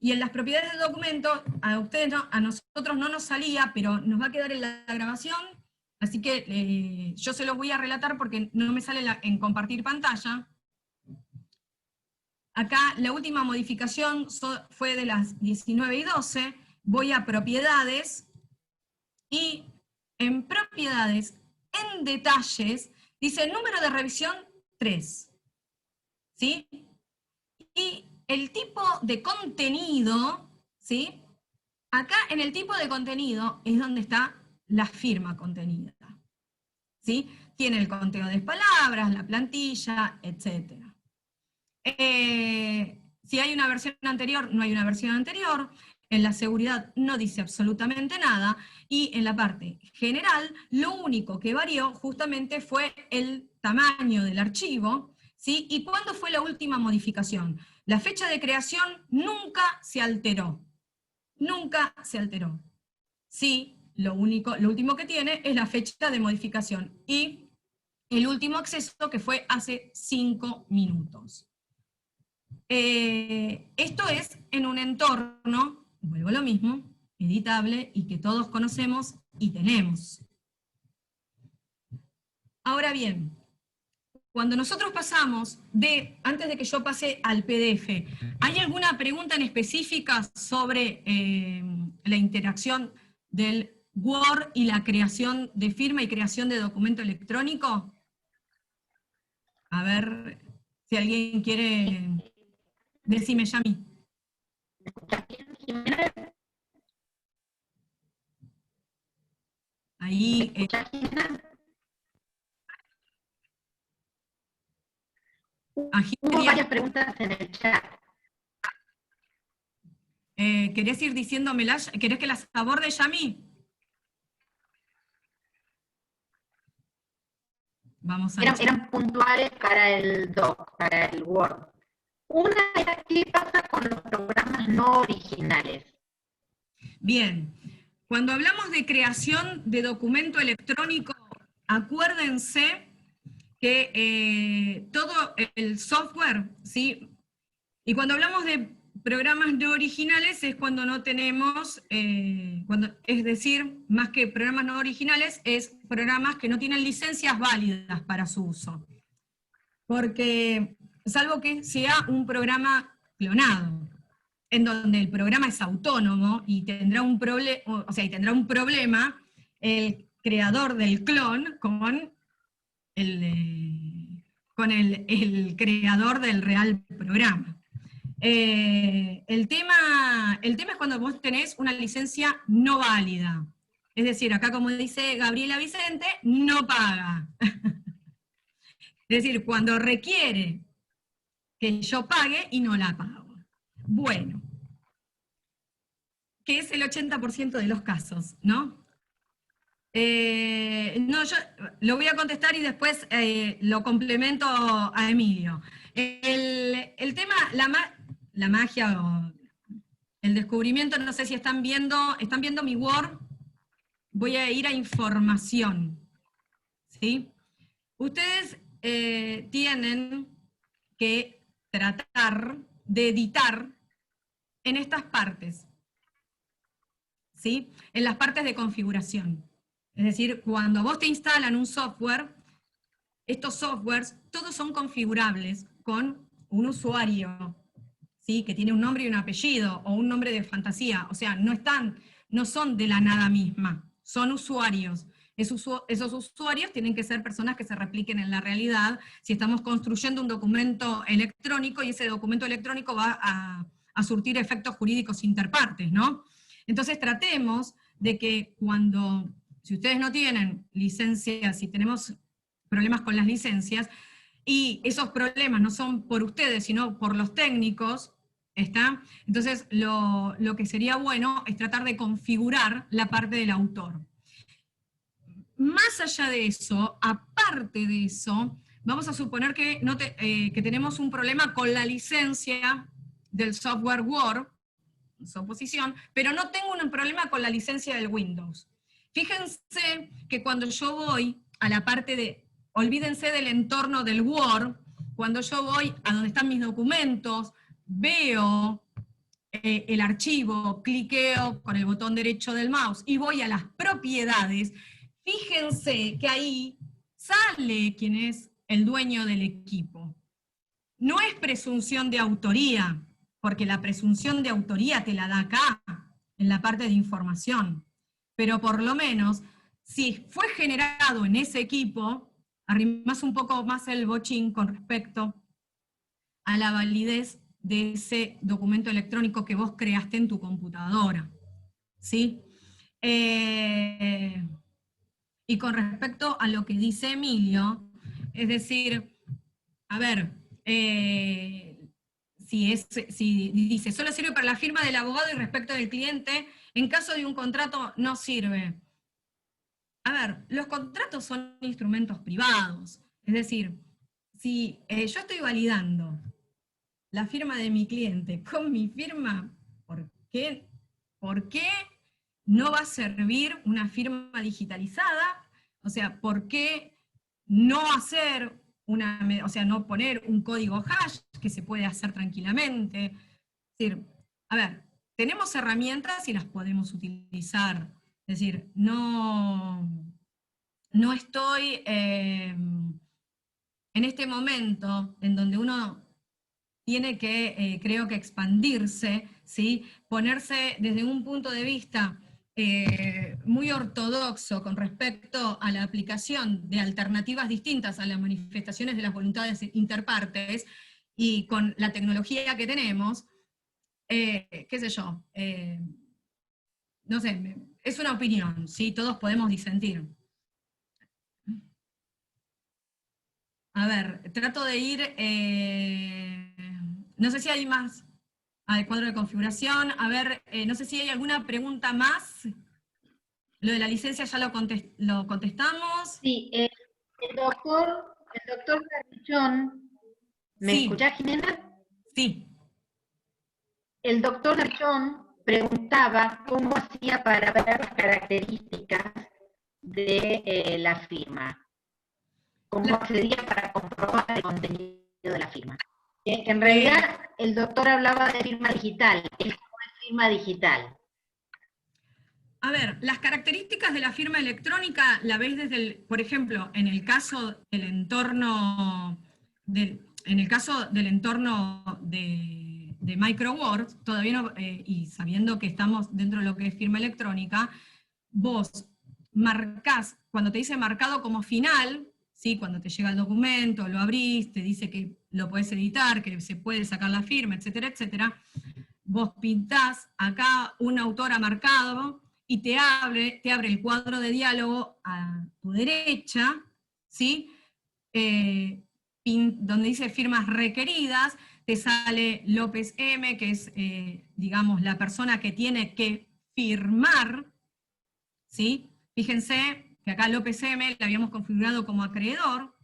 Y en las propiedades del documento, a nosotros no nos salía, pero nos va a quedar en la grabación, así que yo se los voy a relatar porque no me sale en compartir pantalla. Acá la última modificación fue de las 19:12, voy a propiedades, y en propiedades, en detalles, dice número de revisión 3, ¿sí? Y el tipo de contenido, ¿sí? Acá en el tipo de contenido es donde está la firma contenida, ¿sí? Tiene el conteo de palabras, la plantilla, etc. Si hay una versión anterior, no hay una versión anterior. En la seguridad no dice absolutamente nada, y en la parte general, lo único que varió justamente fue el tamaño del archivo, ¿sí? ¿Y cuándo fue la última modificación? La fecha de creación nunca se alteró. Nunca se alteró. Sí, lo último que tiene es la fecha de modificación y el último acceso, que fue hace 5 minutos. Esto es en un entorno, vuelvo a lo mismo, editable y que todos conocemos y tenemos. Ahora bien, cuando nosotros pasamos antes de que yo pase al PDF, ¿hay alguna pregunta en específica sobre la interacción del Word y la creación de firma y creación de documento electrónico? A ver si alguien quiere, decime, Yami. Ahí.
Hubo varias preguntas en el chat.
¿Querés ir diciéndomelas? ¿Querés que las aborde, Yami? Vamos a
eran puntuales para el Doc, para el Word. Una es qué pasa con los programas no originales.
Bien, cuando hablamos de creación de documento electrónico, acuérdense que todo el software, ¿sí? Y cuando hablamos de programas no originales es cuando no tenemos, es decir, más que programas no originales, es programas que no tienen licencias válidas para su uso. Porque, salvo que sea un programa clonado, en donde el programa es autónomo y tendrá un problema el creador del clon con el creador del real programa. El tema es cuando vos tenés una licencia no válida. Es decir, acá como dice Gabriela Vicente, no paga. Es decir, cuando requiere que yo pague y no la pago. Bueno, que es el 80% de los casos, ¿no? No, yo lo voy a contestar y después lo complemento a Emilio. El tema, la magia o el descubrimiento, no sé si están viendo mi Word, voy a ir a información, ¿sí? Ustedes tienen que tratar de editar en estas partes, ¿sí? En las partes de configuración. Es decir, cuando vos te instalan un software, estos softwares todos son configurables con un usuario, ¿sí? Que tiene un nombre y un apellido, o un nombre de fantasía. O sea, no son de la nada misma, son usuarios. Esos usuarios tienen que ser personas que se repliquen en la realidad. Si estamos construyendo un documento electrónico y ese documento electrónico va a surtir efectos jurídicos interpartes, ¿no? Entonces tratemos de que si ustedes no tienen licencias, si tenemos problemas con las licencias, y esos problemas no son por ustedes, sino por los técnicos, ¿está? Entonces, lo que sería bueno es tratar de configurar la parte del autor. Más allá de eso, aparte de eso, vamos a suponer que, que tenemos un problema con la licencia del software Word, su oposición, pero no tengo un problema con la licencia del Windows. Fíjense que cuando yo voy a la parte de, olvídense del entorno del Word, cuando yo voy a donde están mis documentos, veo el archivo, cliqueo con el botón derecho del mouse y voy a las propiedades, fíjense que ahí sale quién es el dueño del equipo. No es presunción de autoría, porque la presunción de autoría te la da acá, en la parte de información. Pero por lo menos, si fue generado en ese equipo, arrimás un poco más el bochín con respecto a la validez de ese documento electrónico que vos creaste en tu computadora. ¿Sí? Y con respecto a lo que dice Emilio, es decir, a ver, si dice, solo sirve para la firma del abogado y respecto del cliente, en caso de un contrato no sirve. A ver, los contratos son instrumentos privados, es decir, si yo estoy validando la firma de mi cliente con mi firma, ¿por qué no va a servir una firma digitalizada? O sea, ¿por qué no hacer o sea, no poner un código hash que se puede hacer tranquilamente? Es decir, a ver, tenemos herramientas y las podemos utilizar. Es decir, no estoy en este momento en donde uno tiene que, creo que expandirse, ¿sí? Ponerse desde un punto de vista muy ortodoxo con respecto a la aplicación de alternativas distintas a las manifestaciones de las voluntades interpartes, y con la tecnología que tenemos, qué sé yo, no sé, es una opinión, ¿sí? Todos podemos disentir. A ver, trato de ir, no sé si hay más al cuadro de configuración. A ver, no sé si hay alguna pregunta más. Lo de la licencia ya lo contestamos.
Sí, el doctor Garrichón, ¿me
Sí,
escuchás, Jimena?
sí.
El doctor Garrichón preguntaba cómo hacía para ver las características de la firma. ¿Cómo accedía para comprobar el contenido de la firma? Que en realidad el doctor hablaba de firma digital, es firma digital.
A ver, las características de la firma electrónica la ves desde por ejemplo, en el caso del entorno de MicroWord, todavía no, y sabiendo que estamos dentro de lo que es firma electrónica, vos marcás, cuando te dice marcado como final, ¿sí? Cuando te llega el documento, lo abrís, te dice que lo podés editar, que se puede sacar la firma, etcétera, etcétera, vos pintás acá un autor marcado y te abre el cuadro de diálogo a tu derecha, ¿sí? Donde dice firmas requeridas, te sale López M, que es, digamos, la persona que tiene que firmar, ¿sí? Fíjense que acá López M la habíamos configurado como acreedor,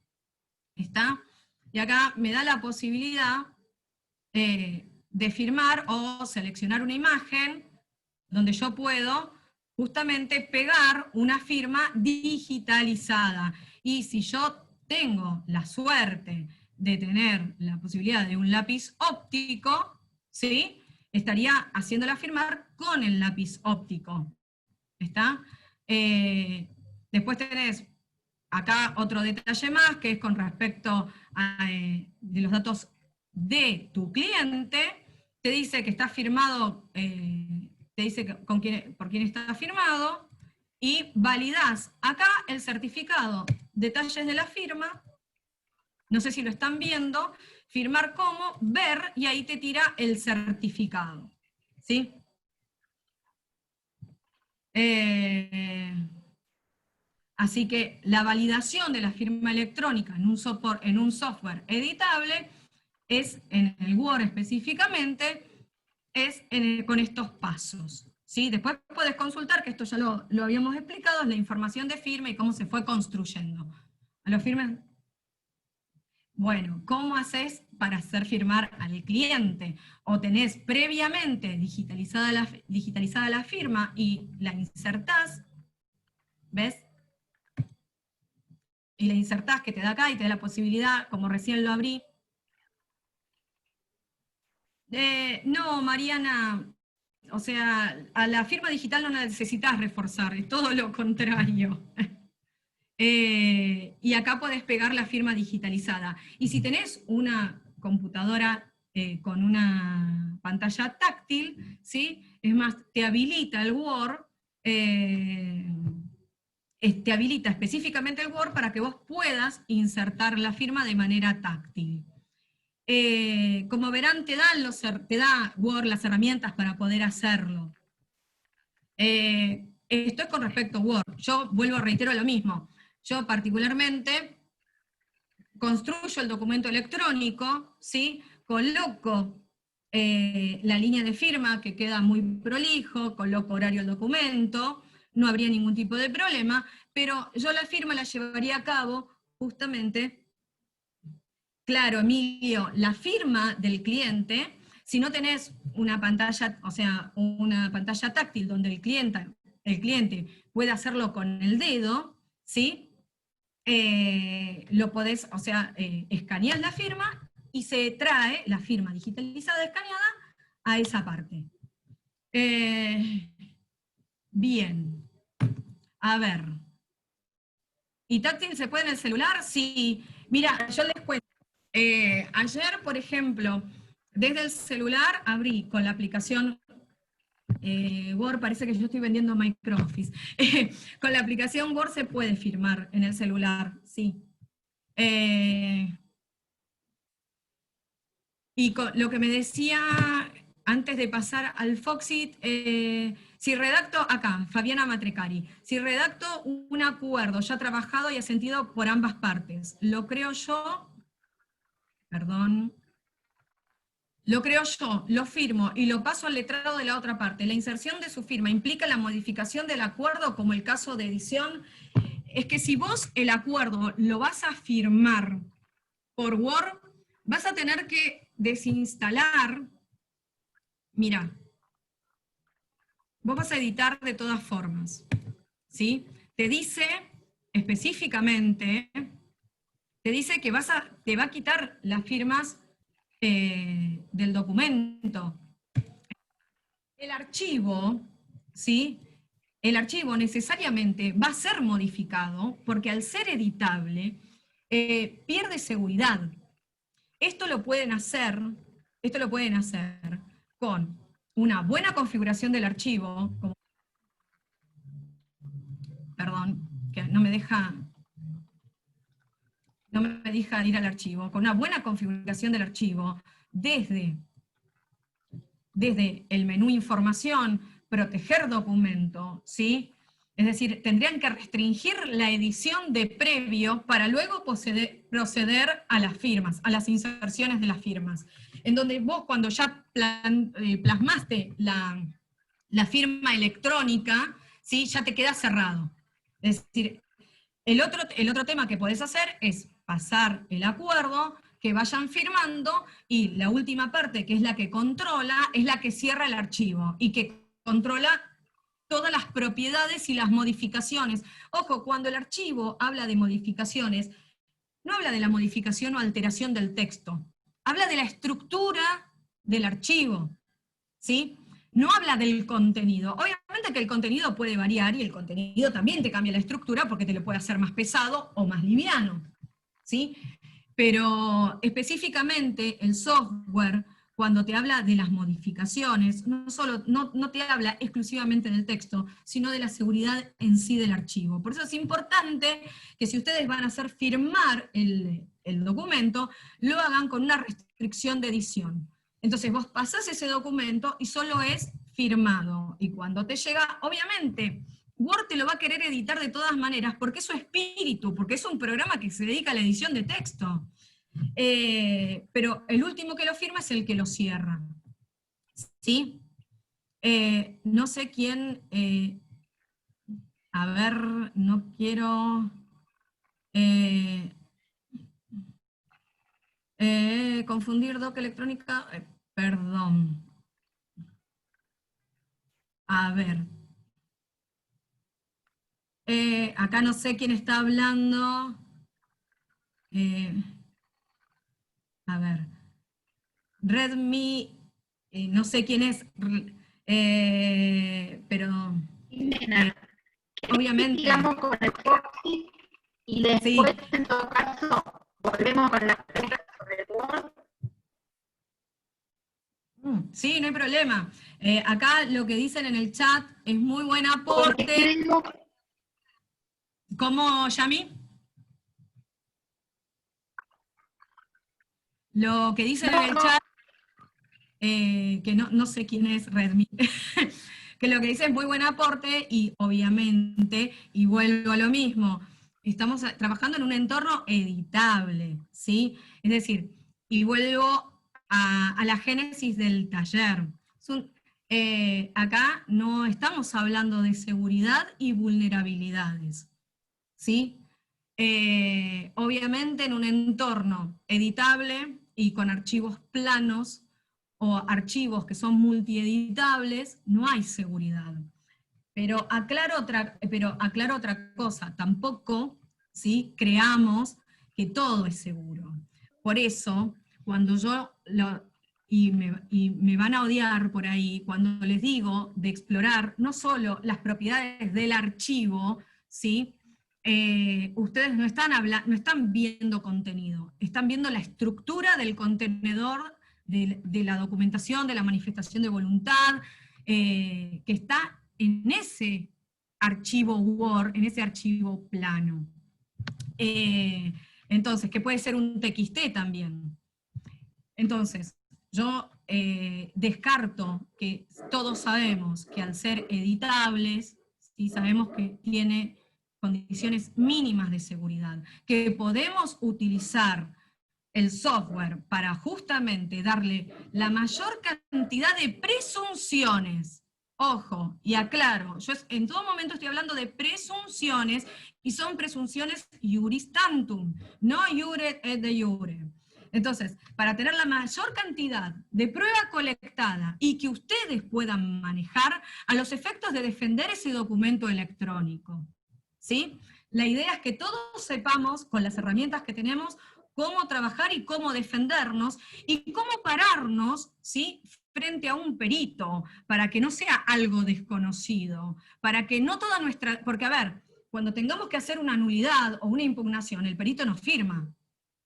¿está? Y acá me da la posibilidad de firmar o seleccionar una imagen donde yo puedo justamente pegar una firma digitalizada. Y si yo tengo la suerte de tener la posibilidad de un lápiz óptico, ¿sí? Estaría haciéndola firmar con el lápiz óptico. ¿Está? Después tenés acá otro detalle más, que es con respecto a de los datos de tu cliente. Te dice que está firmado, te dice por quién está firmado, y validás acá el certificado, detalles de la firma, no sé si lo están viendo, firmar como, ver, y ahí te tira el certificado. ¿Sí? Así que la validación de la firma electrónica en un software editable es, en el Word específicamente, es con estos pasos. ¿Sí? Después puedes consultar, que esto ya lo habíamos explicado, es la información de firma y cómo se fue construyendo. ¿A los firmes? Bueno, ¿cómo haces para hacer firmar al cliente? O tenés previamente digitalizada la firma y la insertás, ¿ves? Y la insertás, que te da acá y te da la posibilidad, como recién lo abrí. No, Mariana, o sea, a la firma digital no la necesitas reforzar, es todo lo contrario. Y acá podés pegar la firma digitalizada. Y si tenés una computadora con una pantalla táctil, ¿sí? Es más, te habilita el Word, te habilita específicamente el Word para que vos puedas insertar la firma de manera táctil. Como verán, te da Word las herramientas para poder hacerlo. Esto es con respecto a Word. Yo reitero lo mismo. Yo particularmente construyo el documento electrónico, ¿sí? Coloco la línea de firma, que queda muy prolijo, coloco horario al documento, no habría ningún tipo de problema, pero yo la firma la llevaría a cabo justamente, claro, Emilio, la firma del cliente, si no tenés una pantalla, o sea, una pantalla táctil donde el cliente puede hacerlo con el dedo, ¿sí? Lo podés, o sea, escaneás la firma y se trae la firma digitalizada escaneada a esa parte. Bien. A ver. ¿Y táctil se puede en el celular? Sí. Mira, yo les cuento. Ayer, por ejemplo, desde el celular abrí con la aplicación Word, parece que yo estoy vendiendo MicroOffice. Con la aplicación Word se puede firmar en el celular, sí. Y lo que me decía antes de pasar al Foxit, si redacto, acá, Fabiana Matrecari, si redacto un acuerdo ya trabajado y asentido por ambas partes, lo creo yo, perdón, lo creo yo, lo firmo y lo paso al letrado de la otra parte. La inserción de su firma implica la modificación del acuerdo, como el caso de edición. Es que si vos el acuerdo lo vas a firmar por Word, vas a tener que desinstalar. Mira, vos vas a editar de todas formas, ¿sí? Te dice específicamente, te dice que te va a quitar las firmas del documento. El archivo, ¿sí? El archivo necesariamente va a ser modificado porque al ser editable pierde seguridad. Esto lo pueden hacer con una buena configuración del archivo, perdón, que no me deja ir al archivo, con una buena configuración del archivo, desde el menú información, proteger documento, ¿sí? Es decir, tendrían que restringir la edición de previo para luego proceder a las firmas, a las inserciones de las firmas. En donde vos, cuando ya plasmaste la firma electrónica, ¿sí? Ya te queda cerrado. Es decir, el otro tema que podés hacer es pasar el acuerdo, que vayan firmando, y la última parte, que es la que controla, es la que cierra el archivo, y que controla todas las propiedades y las modificaciones. Ojo, cuando el archivo habla de modificaciones, no habla de la modificación o alteración del texto, habla de la estructura del archivo, ¿sí? No habla del contenido. Obviamente que el contenido puede variar y el contenido también te cambia la estructura porque te lo puede hacer más pesado o más liviano, ¿sí? Pero específicamente el software, cuando te habla de las modificaciones, no te habla exclusivamente del texto, sino de la seguridad en sí del archivo. Por eso es importante que si ustedes van a hacer firmar el documento, lo hagan con una restricción de edición. Entonces vos pasás ese documento y solo es firmado. Y cuando te llega, obviamente, Word te lo va a querer editar de todas maneras, porque es su espíritu, porque es un programa que se dedica a la edición de texto. Pero el último que lo firma es el que lo cierra. ¿Sí? No sé quién... a ver, no quiero... confundir doc electrónica... perdón. A ver. Acá no sé quién está hablando. A ver. Redmi, no sé quién es, pero obviamente.
Sigamos con el Foxy y después,
Sí,
en todo caso, volvemos con las preguntas sobre el Word.
sí, no hay problema. Acá lo que dicen en el chat es muy buen
Porque
aporte.
creo
¿Cómo, Yami? Lo que dicen en el chat, que no sé quién es Redmi, que lo que dice es muy buen aporte y obviamente, y vuelvo a lo mismo, estamos trabajando en un entorno editable, ¿sí? Es decir, y vuelvo a la génesis del taller. Acá no estamos hablando de seguridad y vulnerabilidades, ¿sí? Obviamente en un entorno editable y con archivos planos o archivos que son multieditables, no hay seguridad. Pero aclaro otra cosa, tampoco, ¿sí?, creamos que todo es seguro. Por eso, cuando y me van a odiar por ahí, cuando les digo de explorar no solo las propiedades del archivo, ¿sí?, ustedes no están viendo contenido, están viendo la estructura del contenedor, de la documentación, de la manifestación de voluntad, que está en ese archivo Word, en ese archivo plano. Entonces, que puede ser un TXT también. Entonces, yo descarto que todos sabemos que al ser editables, ¿sí?, sabemos que tiene condiciones mínimas de seguridad, que podemos utilizar el software para justamente darle la mayor cantidad de presunciones. Ojo, y aclaro, yo en todo momento estoy hablando de presunciones, y son presunciones iuris tantum, no iure et de iure. Entonces, para tener la mayor cantidad de prueba colectada y que ustedes puedan manejar a los efectos de defender ese documento electrónico, ¿sí? La idea es que todos sepamos, con las herramientas que tenemos, cómo trabajar y cómo defendernos, y cómo pararnos, ¿sí?, frente a un perito, para que no sea algo desconocido, para que no toda nuestra... Porque, a ver, cuando tengamos que hacer una nulidad o una impugnación, el perito no firma,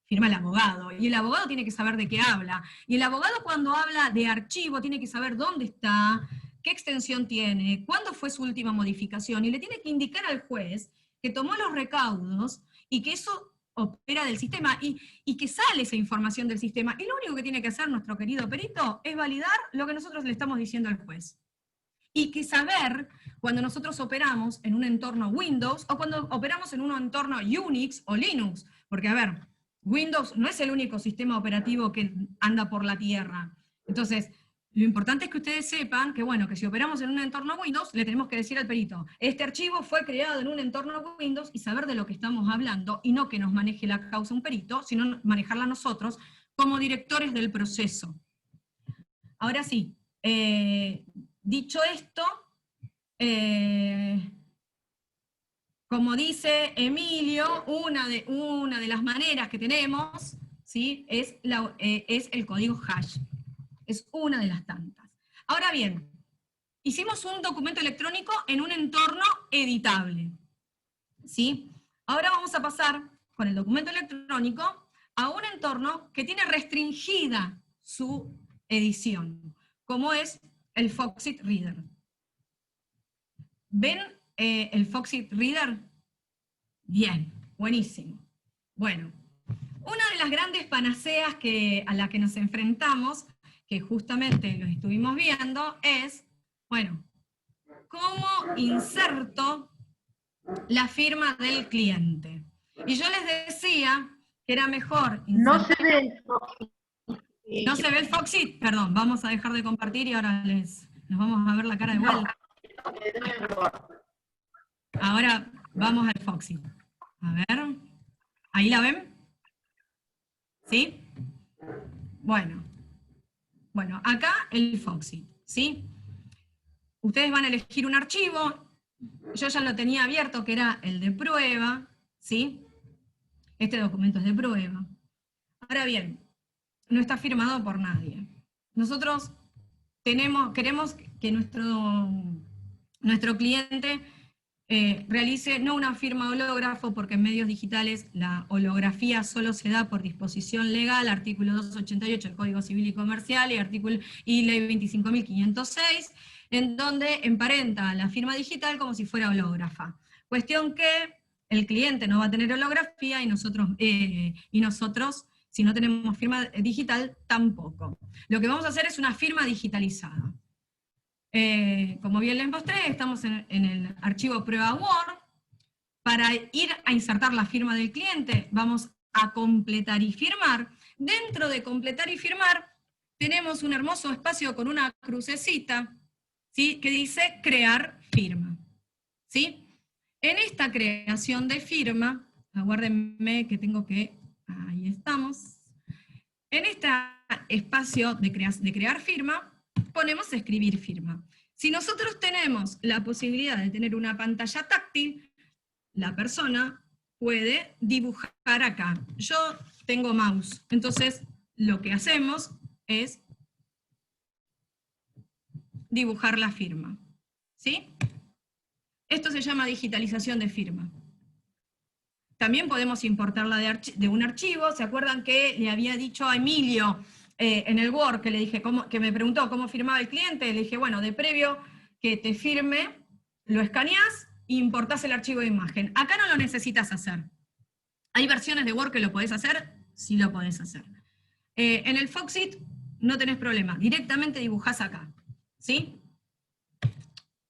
firma el abogado, y el abogado tiene que saber de qué habla, y el abogado cuando habla de archivo tiene que saber dónde está, qué extensión tiene, cuándo fue su última modificación, y le tiene que indicar al juez que tomó los recaudos y que eso opera del sistema, y que sale esa información del sistema, y lo único que tiene que hacer nuestro querido perito es validar lo que nosotros le estamos diciendo al juez. Y que saber cuando nosotros operamos en un entorno Windows o cuando operamos en un entorno Unix o Linux, porque a ver, Windows no es el único sistema operativo que anda por la tierra. Entonces, Lo importante es que ustedes sepan que, bueno, que si operamos en un entorno Windows, le tenemos que decir al perito, este archivo fue creado en un entorno Windows, y saber de lo que estamos hablando, y no que nos maneje la causa un perito, sino manejarla nosotros como directores del proceso. Ahora sí, dicho esto, como dice Emilio, una de las maneras que tenemos, ¿sí?, es el código hash. Es una de las tantas. Ahora bien, hicimos un documento electrónico en un entorno editable, ¿sí? Ahora vamos a pasar con el documento electrónico a un entorno que tiene restringida su edición, como es el Foxit Reader. ¿Ven el Foxit Reader? Bien, buenísimo. Bueno, una de las grandes panaceas a la que nos enfrentamos, que justamente lo estuvimos viendo, es, bueno, cómo inserto la firma del cliente. Y yo les decía que era mejor insertar...
No se ve el Foxit.
¿No se ve el Foxit? Perdón, vamos a dejar de compartir y ahora nos vamos a ver la cara de vuelta. Ahora vamos al Foxit. A ver, ¿ahí la ven? ¿Sí? Bueno, acá el Foxit, ¿sí? Ustedes van a elegir un archivo, yo ya lo tenía abierto, que era el de prueba, ¿sí? Este documento es de prueba. Ahora bien, no está firmado por nadie. Nosotros queremos que nuestro cliente realice no una firma hológrafo, porque en medios digitales la holografía solo se da por disposición legal, artículo 288 del Código Civil y Comercial y ley 25.506, en donde emparenta la firma digital como si fuera hológrafa. Cuestión que el cliente no va a tener holografía y nosotros, si no tenemos firma digital, tampoco. Lo que vamos a hacer es una firma digitalizada. Como bien les mostré, estamos en el archivo prueba Word. Para ir a insertar la firma del cliente, vamos a completar y firmar. Dentro de completar y firmar, tenemos un hermoso espacio con una crucecita, ¿sí?, que dice crear firma, ¿sí? En esta creación de firma, aguárdenme que tengo que... Ahí estamos. En este espacio de crear firma, ponemos escribir firma. Si nosotros tenemos la posibilidad de tener una pantalla táctil, la persona puede dibujar acá. Yo tengo mouse, entonces lo que hacemos es dibujar la firma, ¿sí? Esto se llama digitalización de firma. También podemos importarla de un archivo. ¿Se acuerdan que le había dicho a Emilio en el Word, que le dije que me preguntó cómo firmaba el cliente? Le dije, bueno, de previo que te firme, lo escaneás e importás el archivo de imagen. Acá no lo necesitas hacer. ¿Hay versiones de Word que lo podés hacer? Sí lo podés hacer. En el Foxit no tenés problema, directamente dibujás acá, ¿sí?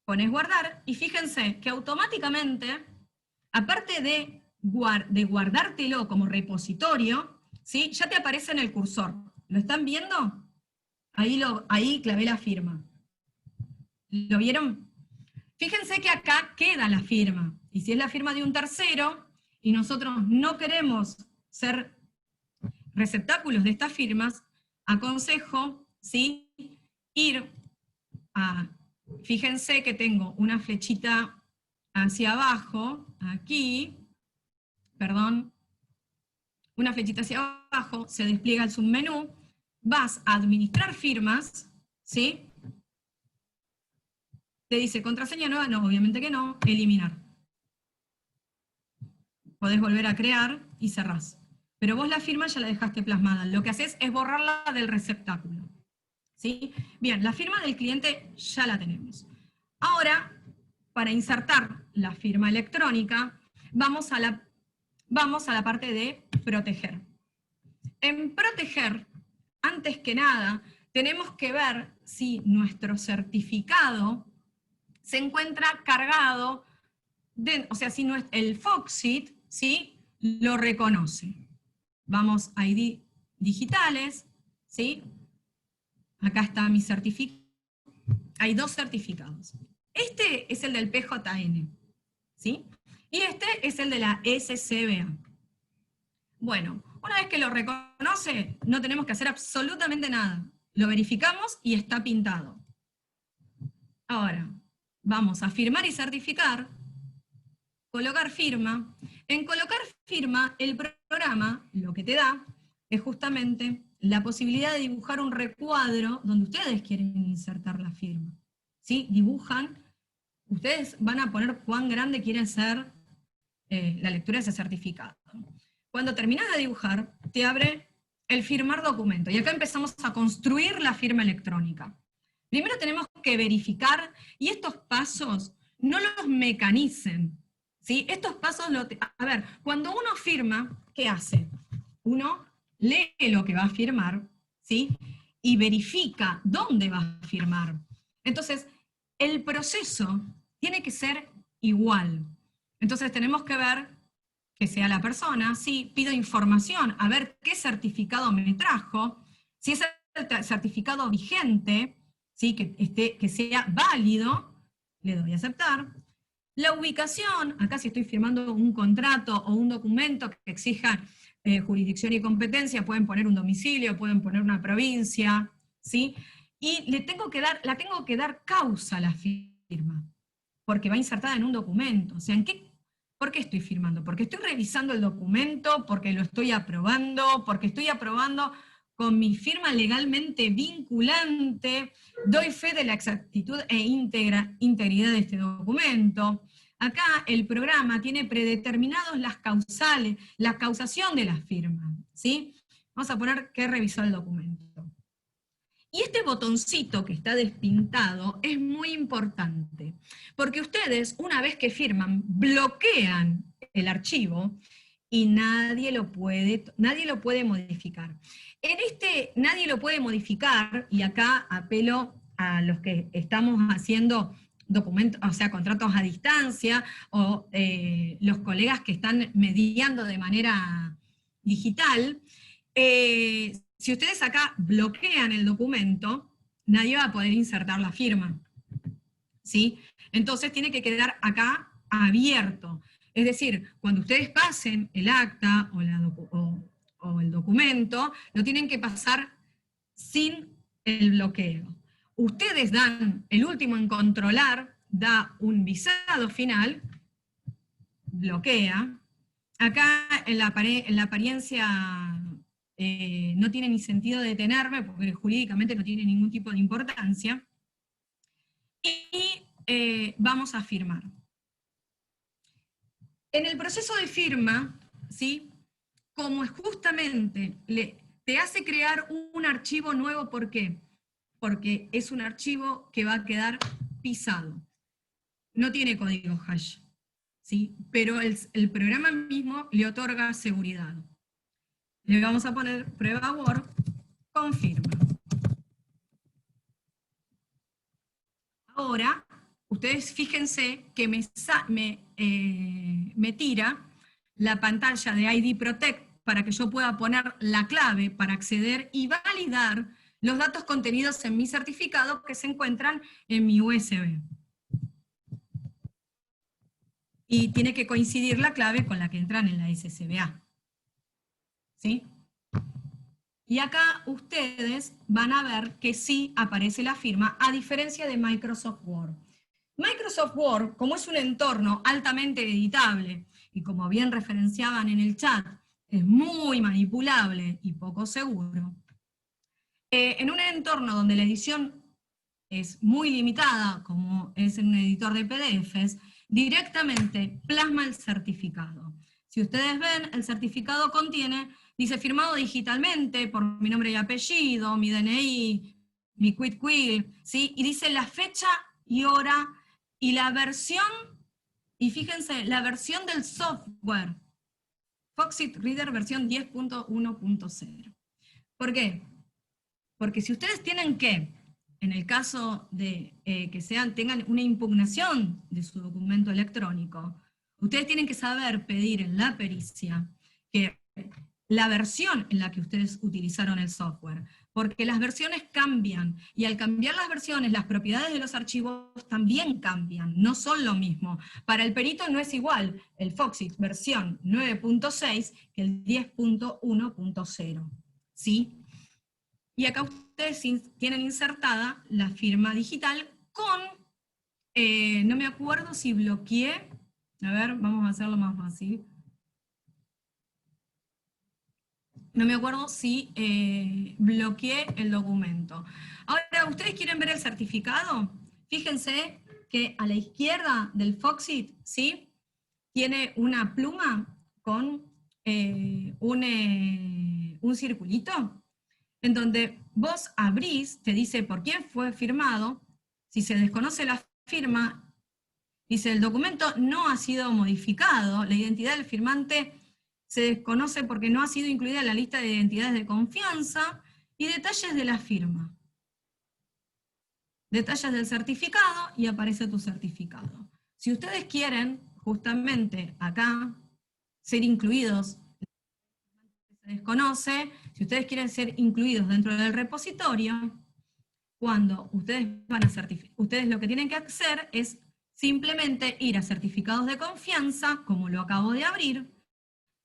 Ponés guardar, y fíjense que automáticamente, aparte de guardártelo como repositorio, ¿sí?, ya te aparece en el cursor. ¿Lo están viendo? Ahí clavé la firma. ¿Lo vieron? Fíjense que acá queda la firma, y si es la firma de un tercero, y nosotros no queremos ser receptáculos de estas firmas, aconsejo, ¿sí?, ir a... Fíjense que tengo una flechita hacia abajo, aquí, perdón, una flechita hacia abajo, se despliega el submenú, vas a administrar firmas, ¿sí? Te dice contraseña nueva, no, obviamente que no, eliminar. Podés volver a crear y cerrás. Pero vos la firma ya la dejaste plasmada, lo que haces es borrarla del receptáculo, ¿sí? Bien, la firma del cliente ya la tenemos. Ahora, para insertar la firma electrónica, vamos a la parte de proteger. En proteger, antes que nada, tenemos que ver si nuestro certificado se encuentra cargado, o sea, si el Foxit, ¿sí?, lo reconoce. Vamos a ID digitales, ¿sí? acá está mi certificado, hay dos certificados. Este es el del PJN, ¿sí? Y este es el de la SCBA. Bueno, una vez que lo reconoce, no tenemos que hacer absolutamente nada. Lo verificamos y está pintado. Ahora, vamos a firmar y certificar, colocar firma. En colocar firma, el programa lo que te da es justamente la posibilidad de dibujar un recuadro donde ustedes quieren insertar la firma. ¿Sí? Dibujan, ustedes van a poner cuán grande quieren ser la lectura de ese certificado. Cuando terminas de dibujar, te abre el firmar documento, y acá empezamos a construir la firma electrónica. Primero tenemos que verificar, y estos pasos no los mecanicen, ¿sí? Estos pasos, a ver, cuando uno firma, ¿qué hace? Uno lee lo que va a firmar, ¿sí? Y verifica dónde va a firmar. Entonces, el proceso tiene que ser igual. Entonces tenemos que ver que sea la persona, sí, pido información, a ver qué certificado me trajo, si es el certificado vigente, ¿sí? que sea válido, le doy a aceptar. La ubicación, acá si estoy firmando un contrato o un documento que exija jurisdicción y competencia, pueden poner un domicilio, pueden poner una provincia, ¿sí? Y la tengo que dar causa a la firma, porque va insertada en un documento. O sea, ¿por qué estoy firmando? Porque estoy revisando el documento, porque lo estoy aprobando, porque estoy aprobando con mi firma legalmente vinculante, doy fe de la exactitud e integridad de este documento. Acá el programa tiene predeterminados las causales, la causación de la firma, ¿sí? Vamos a poner que revisó el documento. Y este botoncito que está despintado es muy importante, porque ustedes, una vez que firman, bloquean el archivo y nadie lo puede modificar. En este nadie lo puede modificar, y acá apelo a los que estamos haciendo documentos, o sea, contratos a distancia, o los colegas que están mediando de manera digital, si ustedes acá bloquean el documento, nadie va a poder insertar la firma, ¿sí? Entonces tiene que quedar acá abierto. Es decir, cuando ustedes pasen el acta o el documento, lo tienen que pasar sin el bloqueo. Ustedes dan el último en controlar, da un visado final, bloquea. Acá en la apariencia no tiene ni sentido detenerme, porque jurídicamente no tiene ningún tipo de importancia. Y vamos a firmar. En el proceso de firma, ¿sí? Como es justamente te hace crear un archivo nuevo, ¿por qué? Porque es un archivo que va a quedar pisado. No tiene código hash, ¿sí? Pero el programa mismo le otorga seguridad. Le vamos a poner prueba Word, confirma. Ahora, ustedes fíjense que me tira la pantalla de ID Protect para que yo pueda poner la clave para acceder y validar los datos contenidos en mi certificado que se encuentran en mi USB. Y tiene que coincidir la clave con la que entran en la SCBA. ¿Sí? Y acá ustedes van a ver que sí aparece la firma, a diferencia de Microsoft Word. Microsoft Word, como es un entorno altamente editable, y como bien referenciaban en el chat, es muy manipulable y poco seguro, en un entorno donde la edición es muy limitada, como es en un editor de PDFs, directamente plasma el certificado. Si ustedes ven, el certificado dice firmado digitalmente por mi nombre y apellido, mi DNI, mi quit quill, ¿sí? Y dice la fecha y hora y la versión, y fíjense, la versión del software, Foxit Reader versión 10.1.0. ¿Por qué? Porque si ustedes tienen en el caso de que tengan una impugnación de su documento electrónico, ustedes tienen que saber pedir en la pericia que la versión en la que ustedes utilizaron el software, porque las versiones cambian, y al cambiar las versiones, las propiedades de los archivos también cambian, no son lo mismo. Para el perito no es igual el Foxit versión 9.6 que el 10.1.0, ¿sí? Y acá ustedes tienen insertada la firma digital con, no me acuerdo si bloqueé, a ver, vamos a hacerlo más fácil. No me acuerdo si bloqueé el documento. Ahora, ¿ustedes quieren ver el certificado? Fíjense que a la izquierda del Foxit, ¿sí? Tiene una pluma con un circulito, en donde vos abrís, te dice por quién fue firmado, si se desconoce la firma, dice el documento no ha sido modificado, la identidad del firmante se desconoce porque no ha sido incluida en la lista de identidades de confianza, y detalles de la firma. Detalles del certificado, y aparece tu certificado. Si ustedes quieren, justamente acá, ser incluidos, se desconoce, si ustedes quieren ser incluidos dentro del repositorio, cuando ustedes van a certificar, ustedes lo que tienen que hacer es simplemente ir a certificados de confianza, como lo acabo de abrir,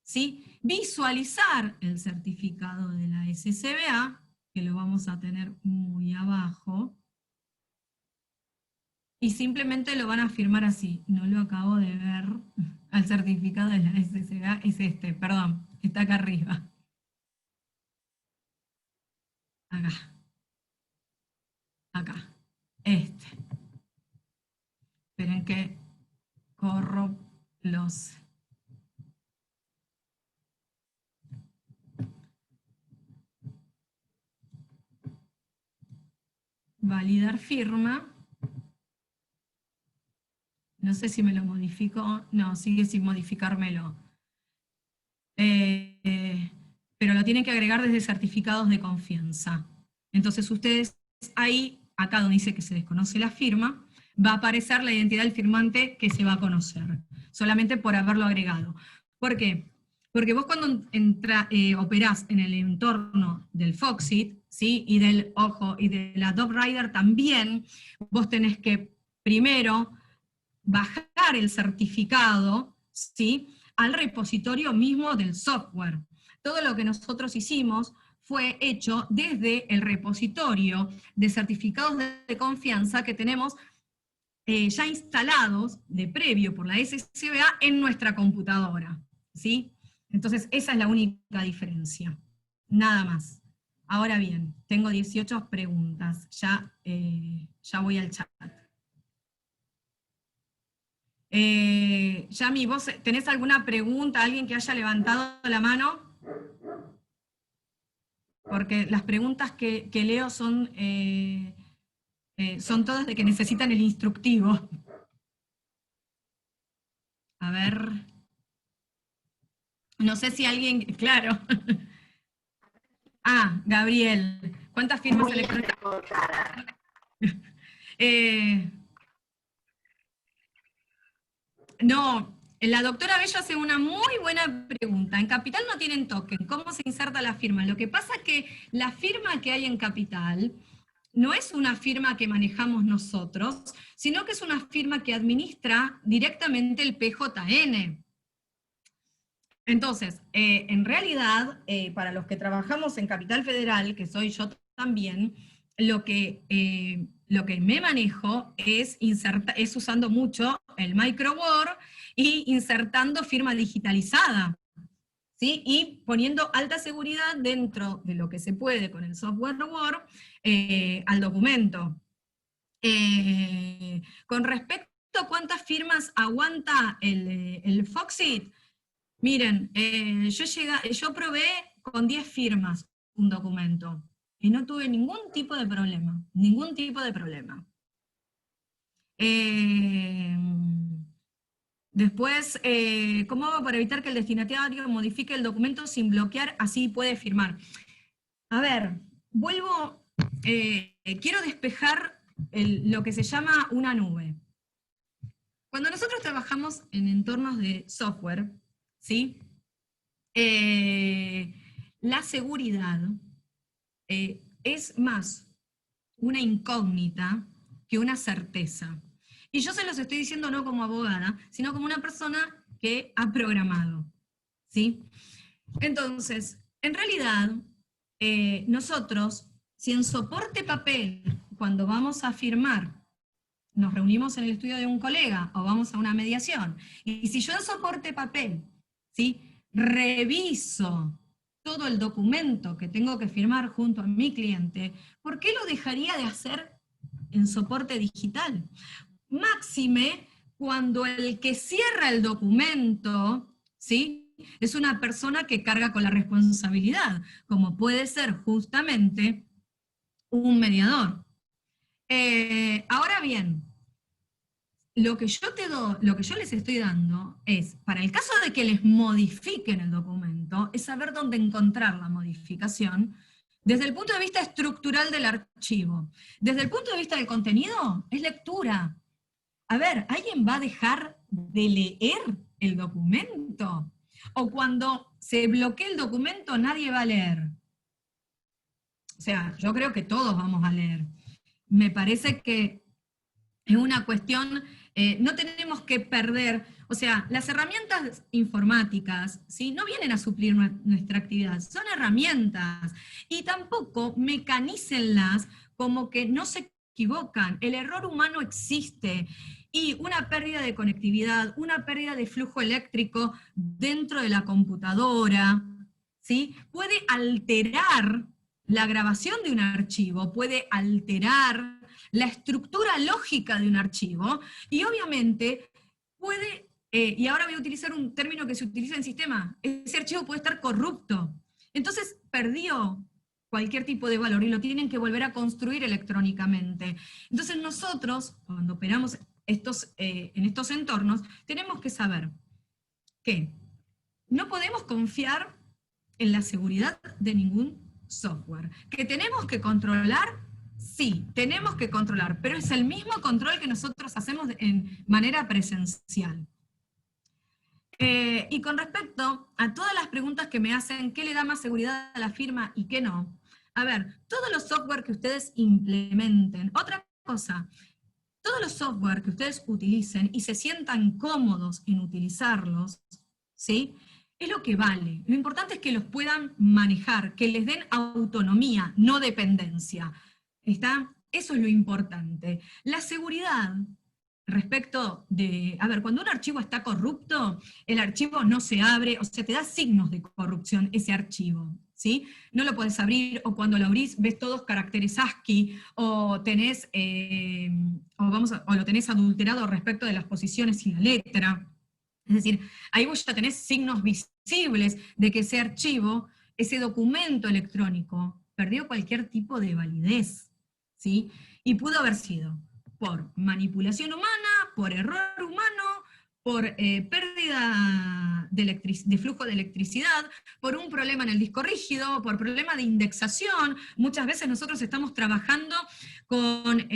¿sí? Visualizar el certificado de la SCBA, que lo vamos a tener muy abajo, y simplemente lo van a firmar así. No lo acabo de ver. El certificado de la SCBA es este, perdón, está acá arriba. Acá. Acá. Este. Esperen que corro los... Validar firma. No sé si me lo modifico. No, sigue sin modificármelo. Pero lo tienen que agregar desde certificados de confianza. Entonces ustedes ahí, acá donde dice que se desconoce la firma, va a aparecer la identidad del firmante que se va a conocer, solamente por haberlo agregado. ¿Por qué? Porque vos cuando operás en el entorno del Foxit, ¿sí? Y del, ojo, y de la DocRider también, vos tenés que primero bajar el certificado, ¿sí? Al repositorio mismo del software. Todo lo que nosotros hicimos fue hecho desde el repositorio de certificados de confianza que tenemos ya instalados de previo por la SCBA en nuestra computadora, ¿sí? Entonces esa es la única diferencia, nada más. Ahora bien, tengo 18 preguntas, ya voy al chat. Yami, ¿vos tenés alguna pregunta? ¿Alguien que haya levantado la mano? Porque las preguntas que leo son todas de que necesitan el instructivo. A ver. No sé si alguien... Claro. Ah, Gabriel. ¿Cuántas firmas electrónicas? No, la doctora Bello hace una muy buena pregunta. En Capital no tienen token. ¿Cómo se inserta la firma? Lo que pasa es que la firma que hay en Capital no es una firma que manejamos nosotros, sino que es una firma que administra directamente el PJN. Entonces, en realidad, para los que trabajamos en Capital Federal, que soy yo también, lo que me manejo es usando mucho el MicroWord y insertando firma digitalizada, ¿sí? Y poniendo alta seguridad dentro de lo que se puede con el software Word al documento. Con respecto a cuántas firmas aguanta el Foxit, miren, yo probé con 10 firmas un documento y no tuve ningún tipo de problema, ningún tipo de problema. Después, ¿cómo hago para evitar que el destinatario modifique el documento sin bloquear? Así puede firmar. A ver, quiero despejar lo que se llama una nube. Cuando nosotros trabajamos en entornos de software, ¿sí? La seguridad es más una incógnita que una certeza. Y yo se los estoy diciendo no como abogada, sino como una persona que ha programado, ¿sí? Entonces, en realidad, nosotros, si en soporte papel, cuando vamos a firmar, nos reunimos en el estudio de un colega o vamos a una mediación, y si yo en soporte papel, ¿sí?, reviso todo el documento que tengo que firmar junto a mi cliente, ¿por qué lo dejaría de hacer en soporte digital? Máxime cuando el que cierra el documento, ¿sí?, es una persona que carga con la responsabilidad, como puede ser justamente un mediador. Ahora bien, lo que yo les estoy dando es, para el caso de que les modifiquen el documento, es saber dónde encontrar la modificación desde el punto de vista estructural del archivo. Desde el punto de vista del contenido, es lectura. A ver, ¿alguien va a dejar de leer el documento? O cuando se bloquee el documento, nadie va a leer. O sea, yo creo que todos vamos a leer. Me parece que es una cuestión, no tenemos que perder, o sea, las herramientas informáticas, ¿sí?, no vienen a suplir nuestra actividad, son herramientas, y tampoco mecanícenlas como que no se equivocan, el error humano existe, y una pérdida de conectividad, una pérdida de flujo eléctrico dentro de la computadora, ¿sí?, puede alterar la grabación de un archivo, puede alterar la estructura lógica de un archivo, y obviamente puede, y ahora voy a utilizar un término que se utiliza en sistema, ese archivo puede estar corrupto. Entonces perdió cualquier tipo de valor y lo tienen que volver a construir electrónicamente. Entonces nosotros, cuando operamos en estos entornos, tenemos que saber que no podemos confiar en la seguridad de ningún software. ¿Que tenemos que controlar? Sí, tenemos que controlar, pero es el mismo control que nosotros hacemos en manera presencial. Y con respecto a todas las preguntas que me hacen, ¿qué le da más seguridad a la firma y qué no? A ver, todos los software que ustedes implementen, otra cosa, todos los software que ustedes utilicen y se sientan cómodos en utilizarlos, ¿sí?, es lo que vale. Lo importante es que los puedan manejar, que les den autonomía, no dependencia. ¿Está? Eso es lo importante. La seguridad respecto de, a ver, cuando un archivo está corrupto, el archivo no se abre, o sea, te da signos de corrupción ese archivo, ¿sí? No lo podés abrir, o cuando lo abrís ves todos caracteres ASCII, o tenés, o lo tenés adulterado respecto de las posiciones y la letra. Es decir, ahí vos ya tenés signos visibles de que ese archivo, ese documento electrónico, perdió cualquier tipo de validez, ¿sí? Y pudo haber sido por manipulación humana, por error humano, por pérdida de flujo de electricidad, por un problema en el disco rígido, por problema de indexación. Muchas veces nosotros estamos trabajando con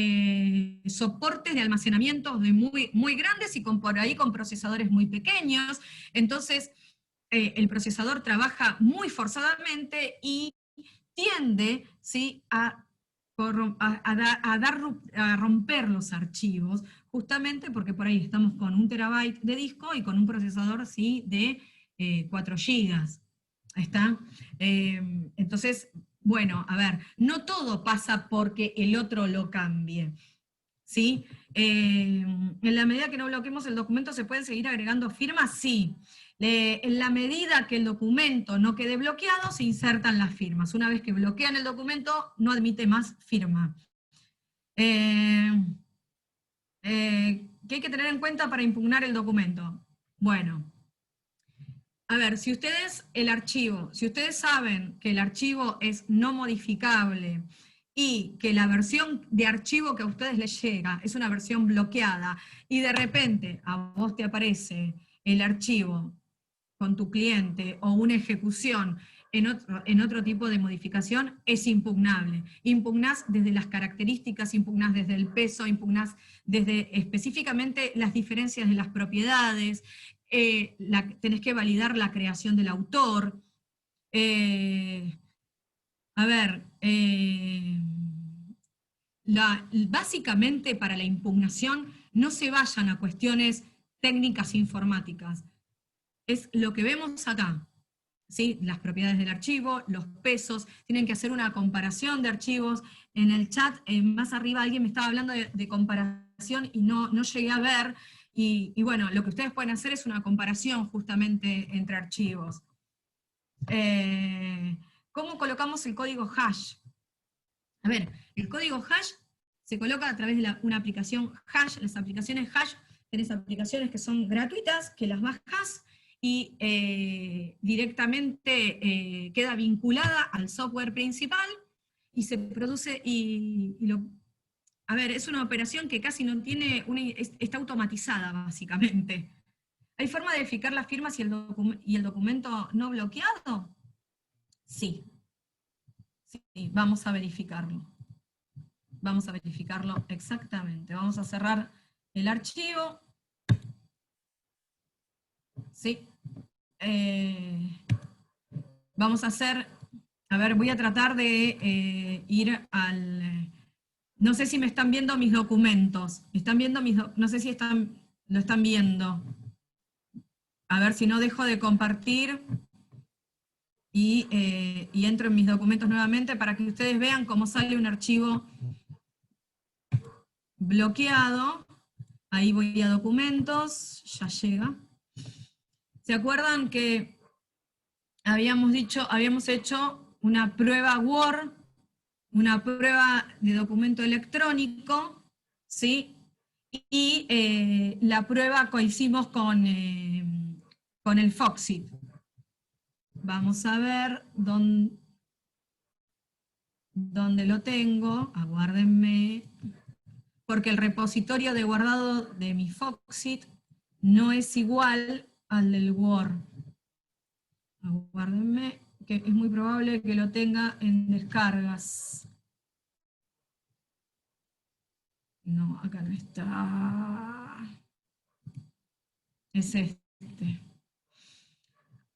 soportes de almacenamiento muy grandes y por ahí con procesadores muy pequeños. Entonces, el procesador trabaja muy forzadamente y tiende, ¿sí?, a romper los archivos, justamente porque por ahí estamos con 1 terabyte de disco y con un procesador, ¿sí?, de 4 gigas. ¿Está? Entonces, bueno, a ver, no todo pasa porque el otro lo cambie, ¿sí? En la medida que no bloqueemos el documento, ¿se pueden seguir agregando firmas? Sí. En la medida que el documento no quede bloqueado, se insertan las firmas. Una vez que bloquean el documento, no admite más firma. ¿Qué hay que tener en cuenta para impugnar el documento? Bueno, a ver, si ustedes saben que el archivo es no modificable y que la versión de archivo que a ustedes les llega es una versión bloqueada, y de repente a vos te aparece el archivo con tu cliente o una ejecución en otro tipo de modificación, es impugnable. Impugnás desde las características, impugnás desde el peso, impugnás desde específicamente las diferencias de las propiedades. tenés que validar la creación del autor. Básicamente para la impugnación no se vayan a cuestiones técnicas informáticas. Es lo que vemos acá, ¿sí? Las propiedades del archivo, los pesos, tienen que hacer una comparación de archivos. En el chat, más arriba, alguien me estaba hablando de comparación y no llegué a ver, y bueno, lo que ustedes pueden hacer es una comparación justamente entre archivos. ¿Cómo colocamos el código hash? A ver, el código hash se coloca a través de una aplicación hash. Las aplicaciones hash, tenés aplicaciones que son gratuitas, que las bajas, y directamente queda vinculada al software principal, y se produce, a ver, es una operación que casi no tiene, está automatizada básicamente. ¿Hay forma de verificar las firmas y el documento no bloqueado? Sí. Sí, vamos a verificarlo. Vamos a verificarlo exactamente. Vamos a cerrar el archivo. Sí. Vamos a hacer, a ver, voy a tratar de ir al... No sé si me están viendo mis documentos. ¿Están viendo no sé si lo están viendo. A ver si no dejo de compartir y entro en mis documentos nuevamente para que ustedes vean cómo sale un archivo bloqueado. Ahí voy a documentos, ya llega. ¿Se acuerdan que habíamos hecho una prueba Word, una prueba de documento electrónico, ¿sí? Y la prueba que hicimos con el Foxit. Vamos a ver dónde lo tengo, aguárdenme, porque el repositorio de guardado de mi Foxit no es igual al del Word. Aguárdenme, que es muy probable que lo tenga en descargas. No, acá no está. Es este.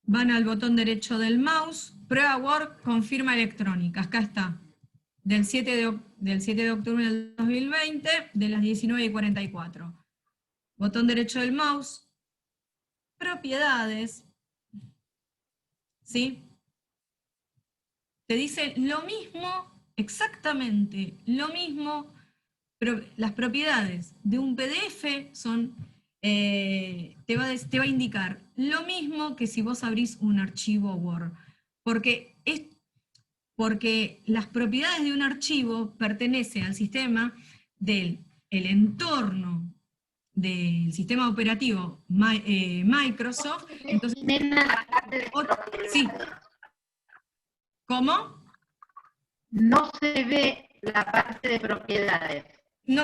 Van al botón derecho del mouse, prueba Word, confirma electrónica. Acá está. Del 7 de octubre del 2020, de las 19:44. Botón derecho del mouse, propiedades, ¿sí? Te dice lo mismo, exactamente lo mismo, pero las propiedades de un PDF son, te va a indicar lo mismo que si vos abrís un archivo Word, porque las propiedades de un archivo pertenecen al sistema el entorno del sistema operativo Microsoft. Entonces, sí. ¿Cómo?
No se ve la parte de propiedades.
No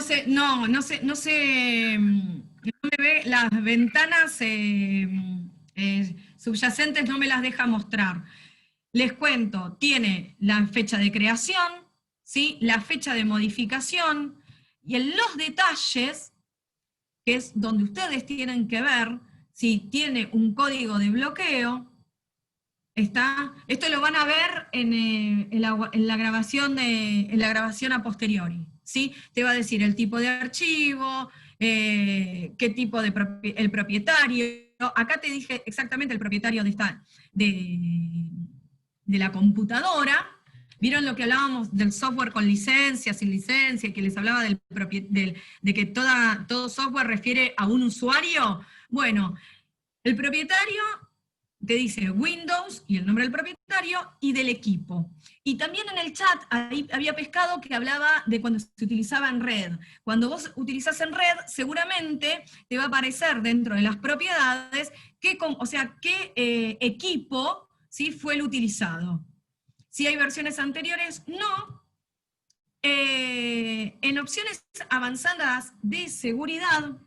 me ve las ventanas subyacentes, no me las deja mostrar. Les cuento, tiene la fecha de creación, ¿sí? La fecha de modificación, y en los detalles, que es donde ustedes tienen que ver si tiene un código de bloqueo. Esto lo van a ver en la grabación a posteriori, ¿sí? Te va a decir el tipo de archivo, qué tipo el propietario. Acá te dije exactamente el propietario de la computadora. ¿Vieron lo que hablábamos del software con licencia, sin licencia, que les hablaba de que todo software refiere a un usuario? Bueno, el propietario te dice Windows y el nombre del propietario y del equipo. Y también en el chat ahí había pescado que hablaba de cuando se utilizaba en red. Cuando vos utilizás en red, seguramente te va a aparecer dentro de las propiedades qué equipo, ¿sí?, fue el utilizado. Si hay versiones anteriores, no. En opciones avanzadas de seguridad,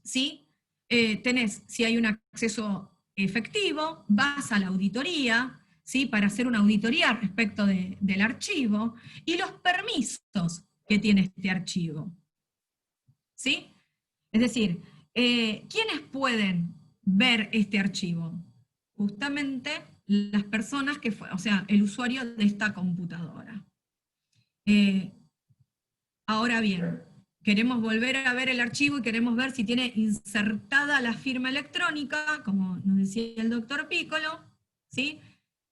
¿sí?, tenés, si hay un acceso efectivo, vas a la auditoría, ¿sí?, para hacer una auditoría respecto del archivo, y los permisos que tiene este archivo. ¿Sí? Es decir, ¿quiénes pueden ver este archivo? Justamente las personas que fue, o sea, el usuario de esta computadora. Ahora bien, queremos volver a ver el archivo y queremos ver si tiene insertada la firma electrónica, como nos decía el doctor Piccolo, ¿sí?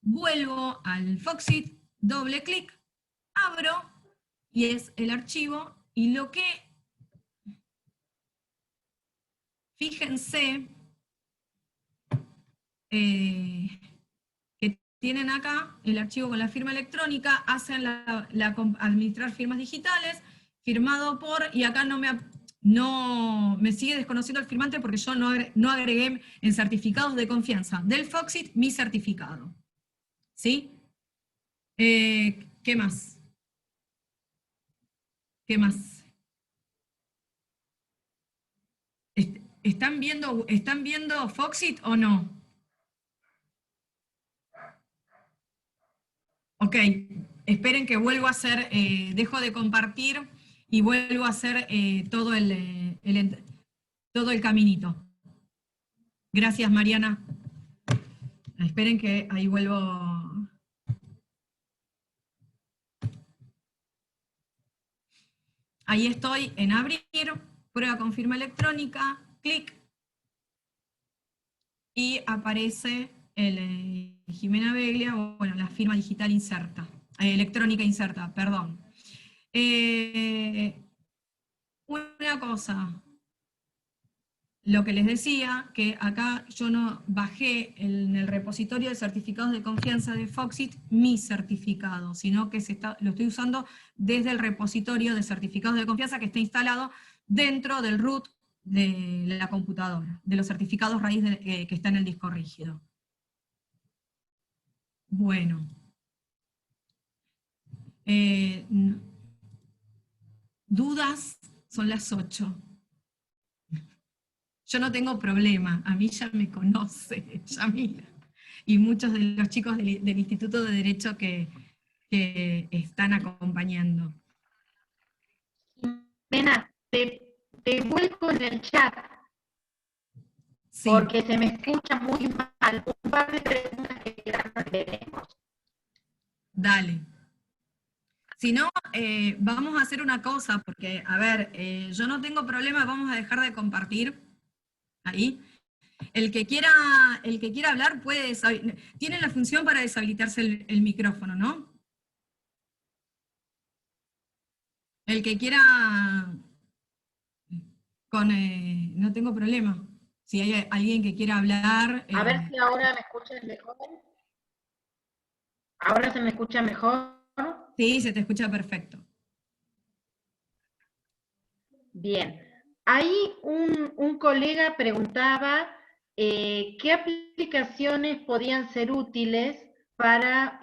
Vuelvo al Foxit, doble clic, abro, y es el archivo, y lo que, fíjense, que tienen acá el archivo con la firma electrónica, hacen administrar firmas digitales, firmado por, y acá no me sigue desconociendo el firmante porque yo no agregué en certificados de confianza del Foxit mi certificado. ¿Sí? ¿Qué más? ¿Qué más? ¿Están viendo Foxit o no? Ok, esperen que vuelvo a hacer, dejo de compartir y vuelvo a hacer todo el caminito. Gracias, Mariana. Esperen que ahí vuelvo. Ahí estoy en abrir, prueba con firma electrónica, clic, y aparece el Jimena Beglia, o bueno, la firma digital inserta, electrónica inserta, perdón. Una cosa, lo que les decía, que acá yo no bajé en el repositorio de certificados de confianza de Foxit mi certificado, sino que lo estoy usando desde el repositorio de certificados de confianza que está instalado dentro del root de la computadora, de los certificados raíz que está en el disco rígido. Bueno. ¿Dudas? Son las 8. Yo no tengo problema, a mí ya me conoce, Yamila, y muchos de los chicos del Instituto de Derecho que están acompañando.
Jimena, te vuelco en el chat, sí, porque se me escucha muy mal. Un par de preguntas que ya no tenemos.
Dale. Si no, vamos a hacer una cosa, porque, a ver, yo no tengo problema, vamos a dejar de compartir ahí. El que quiera hablar puede tiene la función para deshabilitarse el micrófono, ¿no? El que quiera, no tengo problema. Si hay alguien que quiera hablar.
A ver si ahora me escuchas mejor. ¿Ahora se me escucha mejor?
Sí, se te escucha perfecto.
Bien. Ahí un colega preguntaba qué aplicaciones podían ser útiles para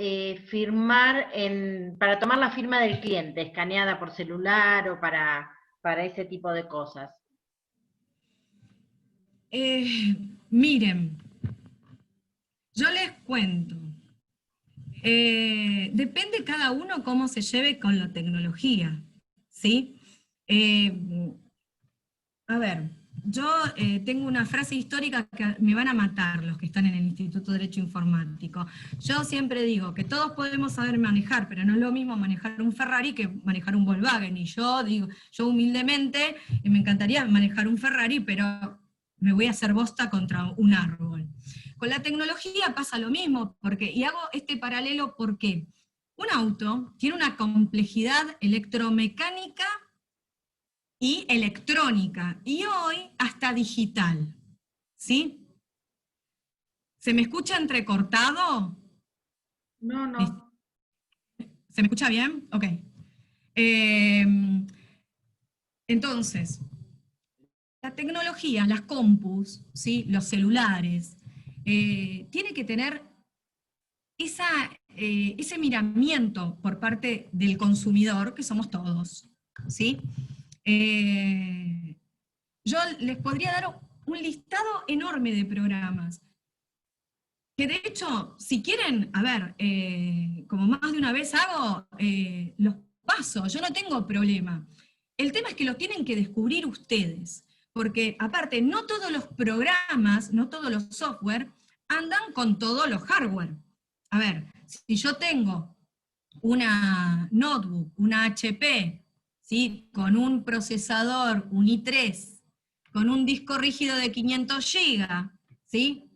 para tomar la firma del cliente, escaneada por celular o para ese tipo de cosas.
Miren, yo les cuento. Depende cada uno cómo se lleve con la tecnología, ¿sí? A ver, yo tengo una frase histórica que me van a matar los que están en el Instituto de Derecho Informático. Yo siempre digo que todos podemos saber manejar, pero no es lo mismo manejar un Ferrari que manejar un Volkswagen. Y yo digo, yo humildemente, me encantaría manejar un Ferrari, pero me voy a hacer bosta contra un árbol. Con la tecnología pasa lo mismo, y hago este paralelo porque un auto tiene una complejidad electromecánica y electrónica, y hoy hasta digital, ¿sí? ¿Se me escucha entrecortado?
No.
¿Se me escucha bien? Ok. Entonces, la tecnología, las compus, ¿sí? Los celulares, tiene que tener ese miramiento por parte del consumidor, que somos todos, ¿sí? Yo les podría dar un listado enorme de programas, que de hecho, si quieren, a ver, como más de una vez hago, los paso, yo no tengo problema. El tema es que lo tienen que descubrir ustedes, porque aparte, no todos los programas, no todos los software andan con todos los hardware. A ver, si yo tengo una notebook, una HP, ¿sí? Con un procesador, un i3, con un disco rígido de 500 GB, ¿sí?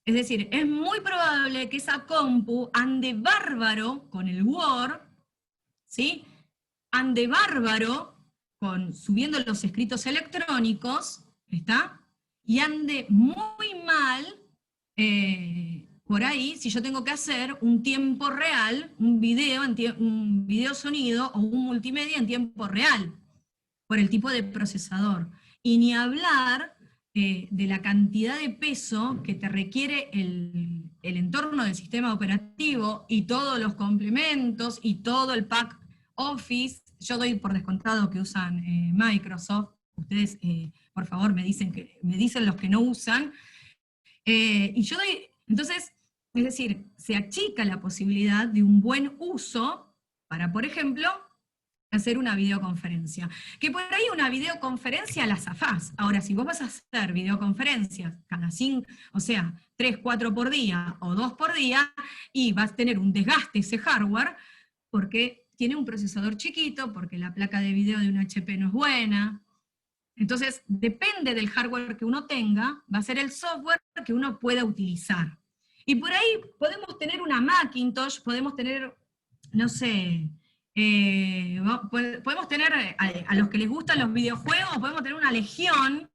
Es decir, es muy probable que esa compu ande bárbaro con el Word, ¿sí? Ande bárbaro subiendo los escritos electrónicos, ¿está? Y ande muy mal por ahí si yo tengo que hacer un tiempo real, un video sonido o un multimedia en tiempo real, por el tipo de procesador. Y ni hablar de la cantidad de peso que te requiere el entorno del sistema operativo y todos los complementos y todo el pack Office. Yo doy por descontado que usan Microsoft. Ustedes, por favor, me dicen los que no usan. Y yo doy, entonces, es decir, se achica la posibilidad de un buen uso para, por ejemplo, hacer una videoconferencia. Que por ahí una videoconferencia la zafás. Ahora, si vos vas a hacer videoconferencias cada 5, o sea, 3, 4 por día o 2 por día, y vas a tener un desgaste ese hardware, porque tiene un procesador chiquito, porque la placa de video de un HP no es buena. Entonces, depende del hardware que uno tenga, va a ser el software que uno pueda utilizar. Y por ahí podemos tener una Macintosh, podemos tener, no sé, podemos tener a los que les gustan los videojuegos, podemos tener una Legión,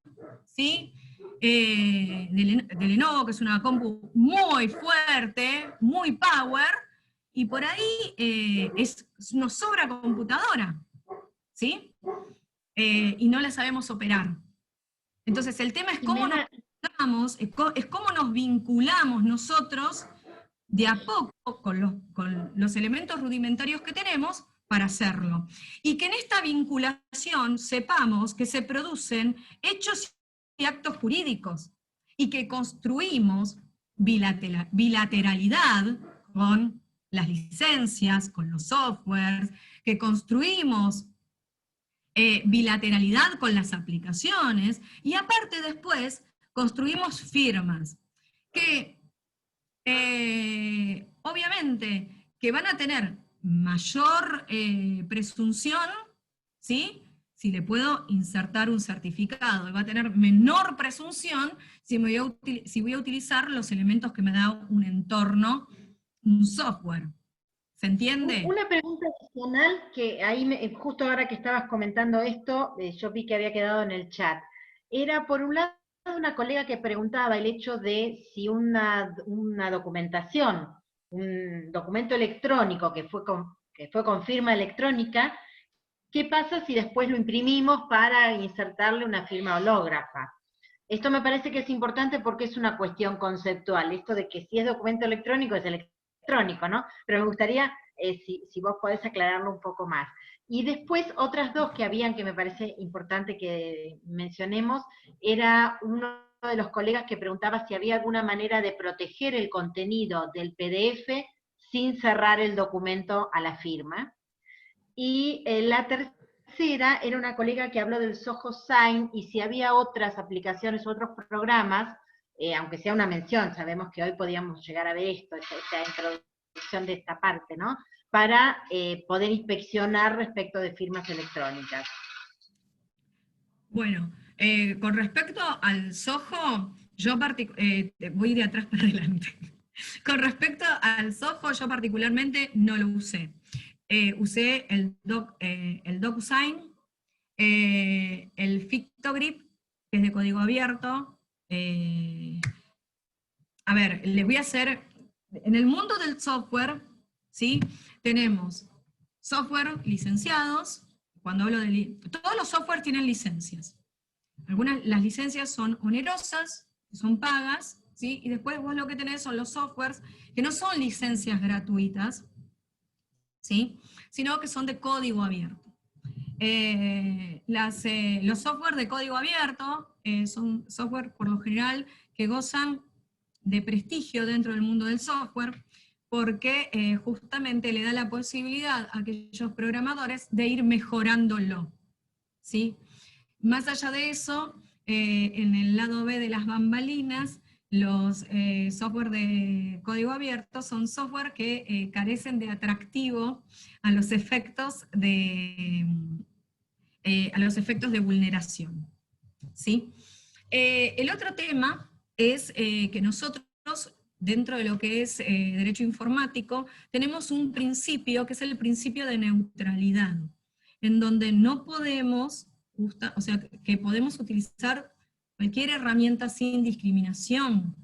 ¿sí? De Lenovo, que es una compu muy fuerte, muy power, y por ahí nos sobra computadora, ¿sí? Y no la sabemos operar. Entonces el tema es cómo es cómo nos vinculamos nosotros de a poco con los elementos rudimentarios que tenemos para hacerlo. Y que en esta vinculación sepamos que se producen hechos y actos jurídicos, y que construimos bilateralidad con las licencias, con los softwares, que construimos bilateralidad con las aplicaciones, y aparte después construimos firmas que obviamente que van a tener mayor presunción, ¿sí? Si le puedo insertar un certificado, y va a tener menor presunción si voy a utilizar los elementos que me da un entorno, un software. ¿Se entiende?
Una pregunta adicional que ahí, justo ahora que estabas comentando esto, yo vi que había quedado en el chat. Era por un lado una colega que preguntaba el hecho de si una documentación, un documento electrónico que fue con firma electrónica, ¿qué pasa si después lo imprimimos para insertarle una firma hológrafa? Esto me parece que es importante porque es una cuestión conceptual, esto de que si es documento electrónico es electrónico, ¿no? Pero me gustaría si vos podés aclararlo un poco más. Y después otras dos que habían que me parece importante que mencionemos, era uno de los colegas que preguntaba si había alguna manera de proteger el contenido del PDF sin cerrar el documento a la firma. Y la tercera era una colega que habló del Soho Sign y si había otras aplicaciones, otros programas, aunque sea una mención, sabemos que hoy podíamos llegar a ver esto, esta introducción de esta parte, ¿no? Para poder inspeccionar respecto de firmas electrónicas.
Bueno, con respecto al Soho, voy de atrás para adelante. Con respecto al Soho, yo particularmente no lo usé. Usé el DocuSign, el Fictogrip, que es de código abierto. A ver, les voy a hacer, en el mundo del software, ¿sí? Tenemos software licenciados. Cuando hablo de todos los softwares tienen licencias. Las licencias son onerosas, son pagas, ¿sí? Y después vos lo que tenés son los softwares que no son licencias gratuitas, ¿sí? Sino que son de código abierto. Los software de código abierto son software por lo general que gozan de prestigio dentro del mundo del software, porque justamente le da la posibilidad a aquellos programadores de ir mejorándolo, ¿sí? Más allá de eso, en el lado B de las bambalinas, los software de código abierto son software que carecen de atractivo a los efectos de vulneración, ¿sí? El otro tema es que nosotros, dentro de lo que es derecho informático, tenemos un principio que es el principio de neutralidad, en donde no podemos, o sea, que podemos utilizar cualquier herramienta sin discriminación,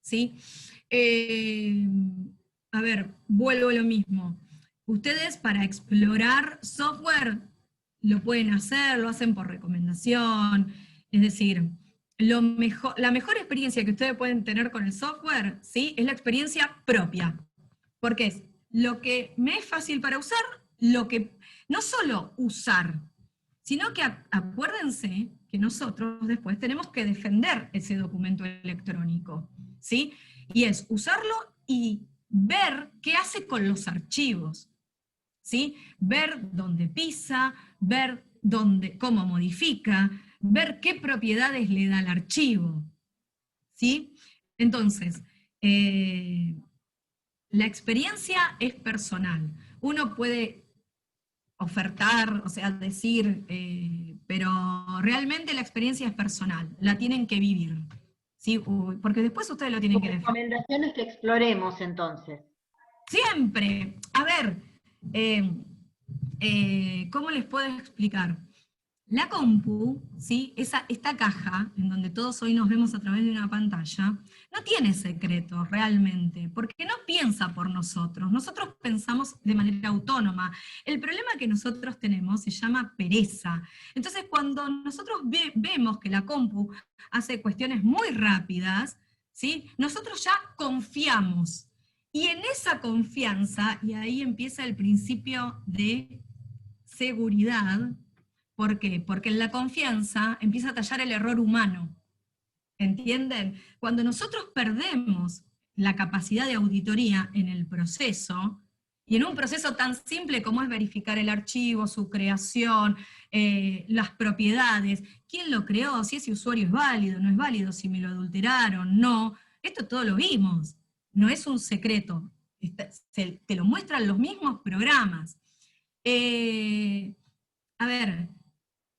¿sí? A ver, vuelvo a lo mismo. Ustedes para explorar software lo pueden hacer, lo hacen por recomendación, es decir, la mejor experiencia que ustedes pueden tener con el software, ¿sí? Es la experiencia propia, porque es lo que me es fácil para usar, lo que no solo usar, sino que acuérdense que nosotros después tenemos que defender ese documento electrónico, ¿sí? Y es usarlo y ver qué hace con los archivos, ¿sí? Ver dónde pisa, ver cómo modifica, ver qué propiedades le da al archivo, ¿sí? Entonces, la experiencia es personal. Uno puede ofertar, o sea, decir, pero realmente la experiencia es personal, la tienen que vivir, ¿sí? Porque después ustedes lo tienen
Tu
que defender.
recomendación es que exploremos entonces.
Siempre, a ver, ¿cómo les puedo explicar? La compu, ¿sí? Esta caja, en donde todos hoy nos vemos a través de una pantalla, no tiene secretos realmente, porque no piensa por nosotros. Nosotros pensamos de manera autónoma. El problema que nosotros tenemos se llama pereza. Entonces, cuando nosotros vemos que la compu hace cuestiones muy rápidas, ¿sí? Nosotros ya confiamos. Y en esa confianza, y ahí empieza el principio de seguridad. ¿Por qué? Porque en la confianza empieza a tallar el error humano. ¿Entienden? Cuando nosotros perdemos la capacidad de auditoría en el proceso, y en un proceso tan simple como es verificar el archivo, su creación, las propiedades, quién lo creó, si ese usuario es válido, no es válido, si me lo adulteraron, no, esto todo lo vimos, no es un secreto, te lo muestran los mismos programas. A ver,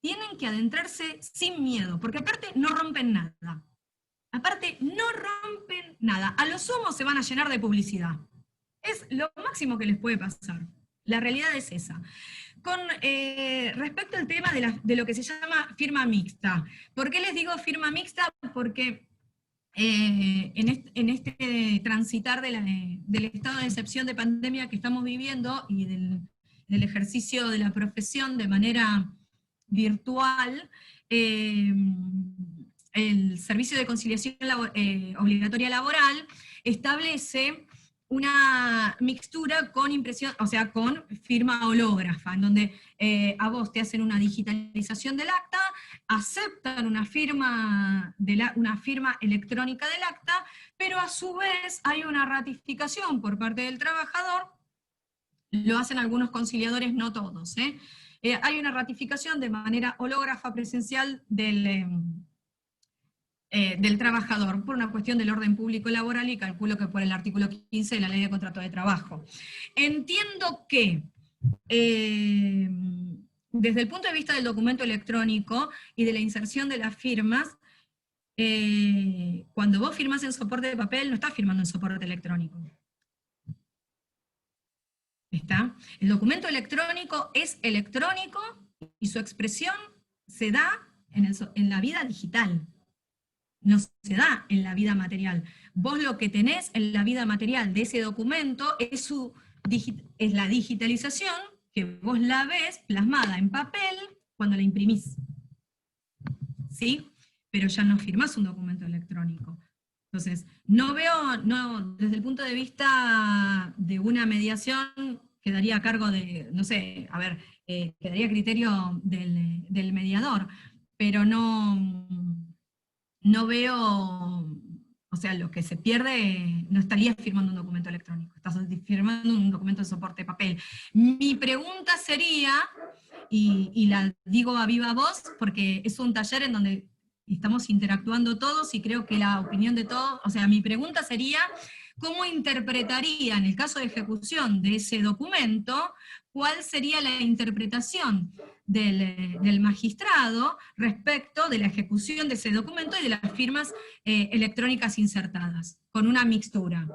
tienen que adentrarse sin miedo, porque aparte no rompen nada. Aparte no rompen nada. A lo sumo se van a llenar de publicidad. Es lo máximo que les puede pasar. La realidad es esa. Con respecto al tema de lo que se llama firma mixta. ¿Por qué les digo firma mixta? Porque en este transitar del estado de excepción de pandemia que estamos viviendo y del ejercicio de la profesión de manera virtual, el Servicio de Conciliación Obligatoria Laboral establece una mixtura con impresión, o sea, con firma hológrafa, en donde a vos te hacen una digitalización del acta, aceptan una firma electrónica del acta, pero a su vez hay una ratificación por parte del trabajador, lo hacen algunos conciliadores, no todos, hay una ratificación de manera hológrafa presencial del trabajador, por una cuestión del orden público laboral, y calculo que por el artículo 15 de la Ley de Contrato de Trabajo. Entiendo que desde el punto de vista del documento electrónico y de la inserción de las firmas, cuando vos firmás en soporte de papel, no estás firmando en soporte electrónico. ¿Está? El documento electrónico es electrónico y su expresión se da en la vida digital. No se da en la vida material. Vos lo que tenés en la vida material de ese documento es la digitalización, que vos la ves plasmada en papel cuando la imprimís. ¿Sí? Pero ya no firmás un documento electrónico. Entonces, no veo, desde el punto de vista de una mediación, quedaría a cargo de, no sé, a ver, quedaría a criterio del mediador, pero no veo, o sea, lo que se pierde, no estarías firmando un documento electrónico, estás firmando un documento de soporte de papel. Mi pregunta sería, y la digo a viva voz, porque es un taller en donde estamos interactuando todos y creo que la opinión de todos, o sea, mi pregunta sería, ¿cómo interpretaría, en el caso de ejecución de ese documento, cuál sería la interpretación del magistrado respecto de la ejecución de ese documento y de las firmas electrónicas insertadas, con una mixtura?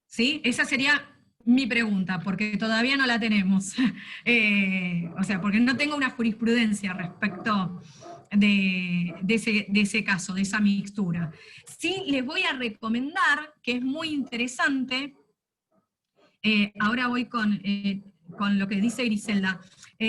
¿Sí? Esa sería mi pregunta, porque todavía no la tenemos. O sea, porque no tengo una jurisprudencia respecto de ese caso, de esa mixtura. Sí les voy a recomendar, que es muy interesante, ahora voy con lo que dice Griselda.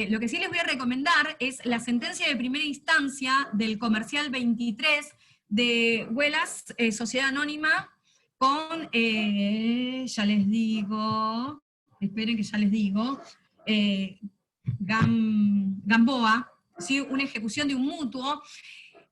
Lo que sí les voy a recomendar es la sentencia de primera instancia del comercial 23 de Huelas, Sociedad Anónima, con, ya les digo, esperen que ya les digo, Gamboa, ¿sí? Una ejecución de un mutuo,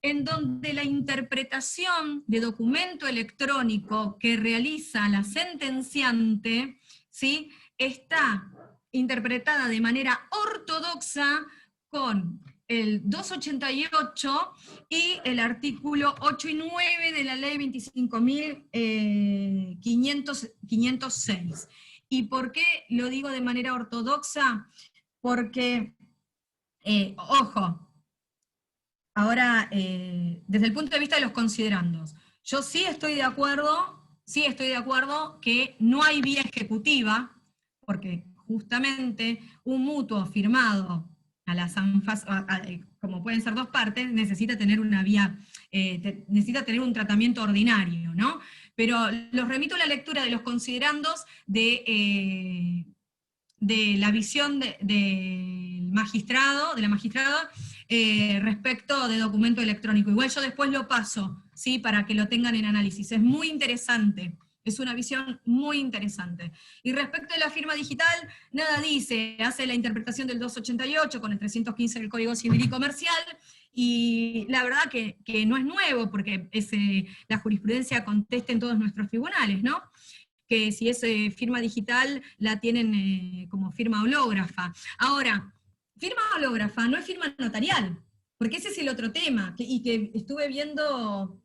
en donde la interpretación de documento electrónico que realiza la sentenciante, ¿sí?, está interpretada de manera ortodoxa con el 288 y el artículo 8 y 9 de la ley 25.506. ¿Y por qué lo digo de manera ortodoxa? Porque, ojo, ahora, desde el punto de vista de los considerandos, yo sí estoy de acuerdo que no hay vía ejecutiva, porque justamente un mutuo firmado a las ANFAS, como pueden ser dos partes, necesita tener una vía, necesita tener un tratamiento ordinario, ¿no? Pero los remito a la lectura de los considerandos de la visión del magistrado, de la magistrada, respecto de documento electrónico. Igual yo después lo paso, ¿sí?, para que lo tengan en análisis. Es muy interesante, es una visión muy interesante. Y respecto de la firma digital, nada dice, hace la interpretación del 288 con el 315 del Código Civil y Comercial, y la verdad que no es nuevo, porque la jurisprudencia contesta en todos nuestros tribunales, ¿no?, que si es firma digital la tienen como firma hológrafa. Ahora, firma hológrafa no es firma notarial, porque ese es el otro tema, y que estuve viendo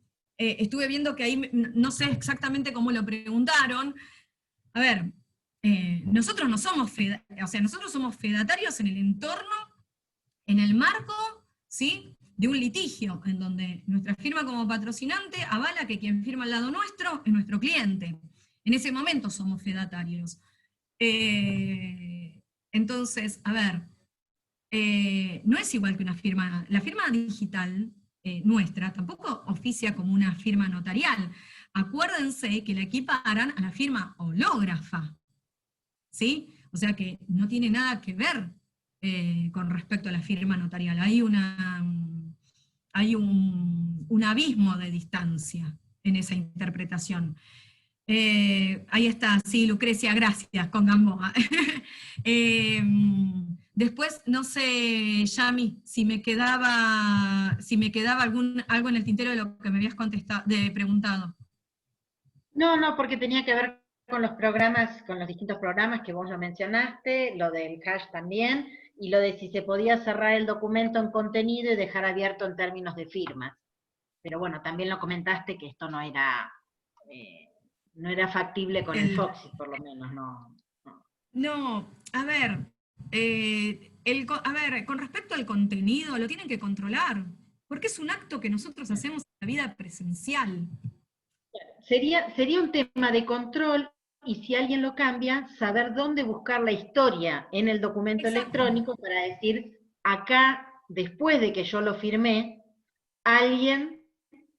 que ahí, no sé exactamente cómo lo preguntaron. A ver, nosotros no somos nosotros somos fedatarios en el entorno, en el marco, ¿sí?, de un litigio, en donde nuestra firma como patrocinante avala que quien firma al lado nuestro es nuestro cliente. En ese momento somos fedatarios. Entonces, a ver, no es igual que una firma, la firma digital nuestra tampoco oficia como una firma notarial. Acuérdense que la equiparan a la firma hológrafa, ¿sí? O sea que no tiene nada que ver con respecto a la firma notarial. Hay un abismo de distancia en esa interpretación. Ahí está, sí, Lucrecia, gracias, con Gamboa. Después, no sé, Yami, si me quedaba algo en el tintero de lo que me habías preguntado.
No, porque tenía que ver con los programas, con los distintos programas que vos lo mencionaste, lo del hash también, y lo de si se podía cerrar el documento en contenido y dejar abierto en términos de firmas. Pero bueno, también lo comentaste que esto no era factible con el Foxy, por lo menos, no.
No, a ver, con respecto al contenido, lo tienen que controlar, porque es un acto que nosotros hacemos en la vida presencial.
Sería un tema de control, y si alguien lo cambia, saber dónde buscar la historia en el documento electrónico para decir, acá, después de que yo lo firmé, alguien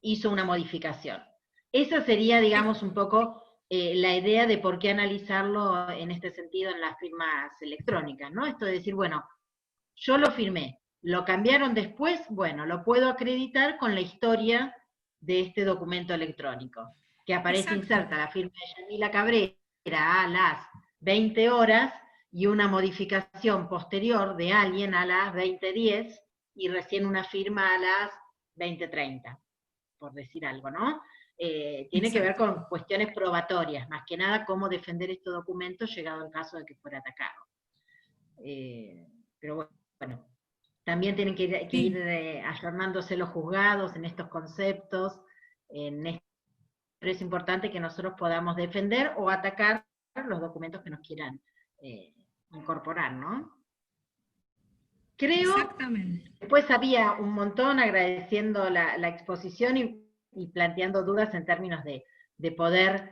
hizo una modificación. Esa sería, digamos, un poco la idea de por qué analizarlo en este sentido en las firmas electrónicas, ¿no? Esto de decir, bueno, yo lo firmé, lo cambiaron después, bueno, lo puedo acreditar con la historia de este documento electrónico, que aparece inserta la firma de Yamila Cabrera a las 20 horas y una modificación posterior de alguien a las 20:10 y recién una firma a las 20:30, por decir algo, ¿no? Tiene que ver con cuestiones probatorias, más que nada cómo defender este documento llegado el caso de que fuera atacado. Pero bueno, también tienen que ir
Sí,
ayornándose los juzgados en estos conceptos, pero es importante que nosotros podamos defender o atacar los documentos que nos quieran incorporar, ¿no? Creo,
exactamente.
después había un montón agradeciendo la exposición y planteando dudas en términos de poder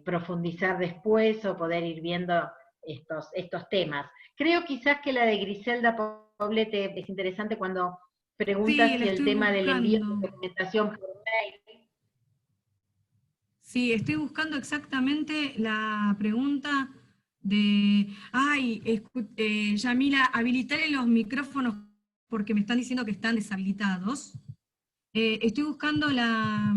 profundizar después o poder ir viendo estos temas. Creo quizás que la de Griselda Poblete es interesante cuando
Sí,
pregunta
la
si el
estoy
tema del envío
buscando.
de documentación por mail.
Sí, estoy buscando exactamente la pregunta de, ay, Yamila, habilitaré los micrófonos porque me están diciendo que están deshabilitados. Estoy buscando la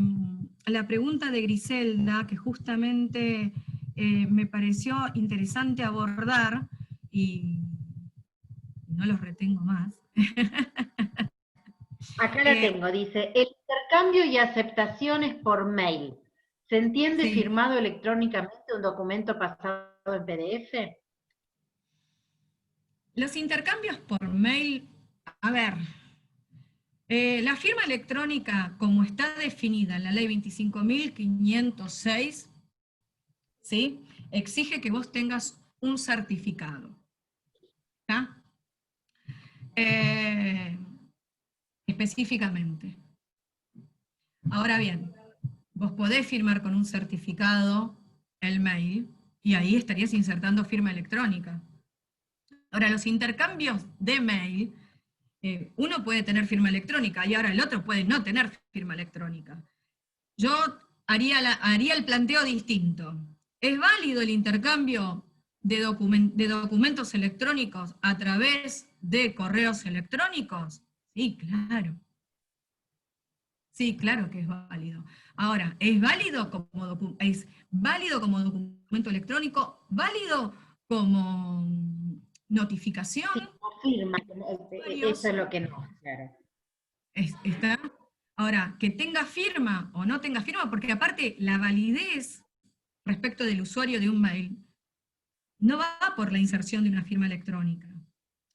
pregunta de Griselda, que justamente me pareció interesante abordar, y no los retengo más.
Acá la
Eh,
tengo, dice, el intercambio y aceptaciones por mail. ¿Se entiende
sí,
firmado electrónicamente un documento pasado en PDF?
los intercambios por mail, a ver, la firma electrónica, como está definida en la ley 25.506, ¿sí? Exige que vos tengas un certificado. ¿Está? Eh, específicamente. Ahora bien, vos podés firmar con un certificado el mail y ahí estarías insertando firma electrónica. Ahora, los intercambios de mail, uno puede tener firma electrónica y ahora el otro puede no tener firma electrónica. Yo haría el planteo distinto. ¿Es válido el intercambio de documentos electrónicos a través de correos electrónicos? Sí, claro. Sí, claro que es válido. Ahora, ¿es válido como documento electrónico? ¿Válido como notificación?
Sí, confirma, eso es
Varios.
lo que no, claro.
¿Está? Ahora, que tenga firma o no tenga firma, porque aparte la validez respecto del usuario de un mail no va por la inserción de una firma electrónica.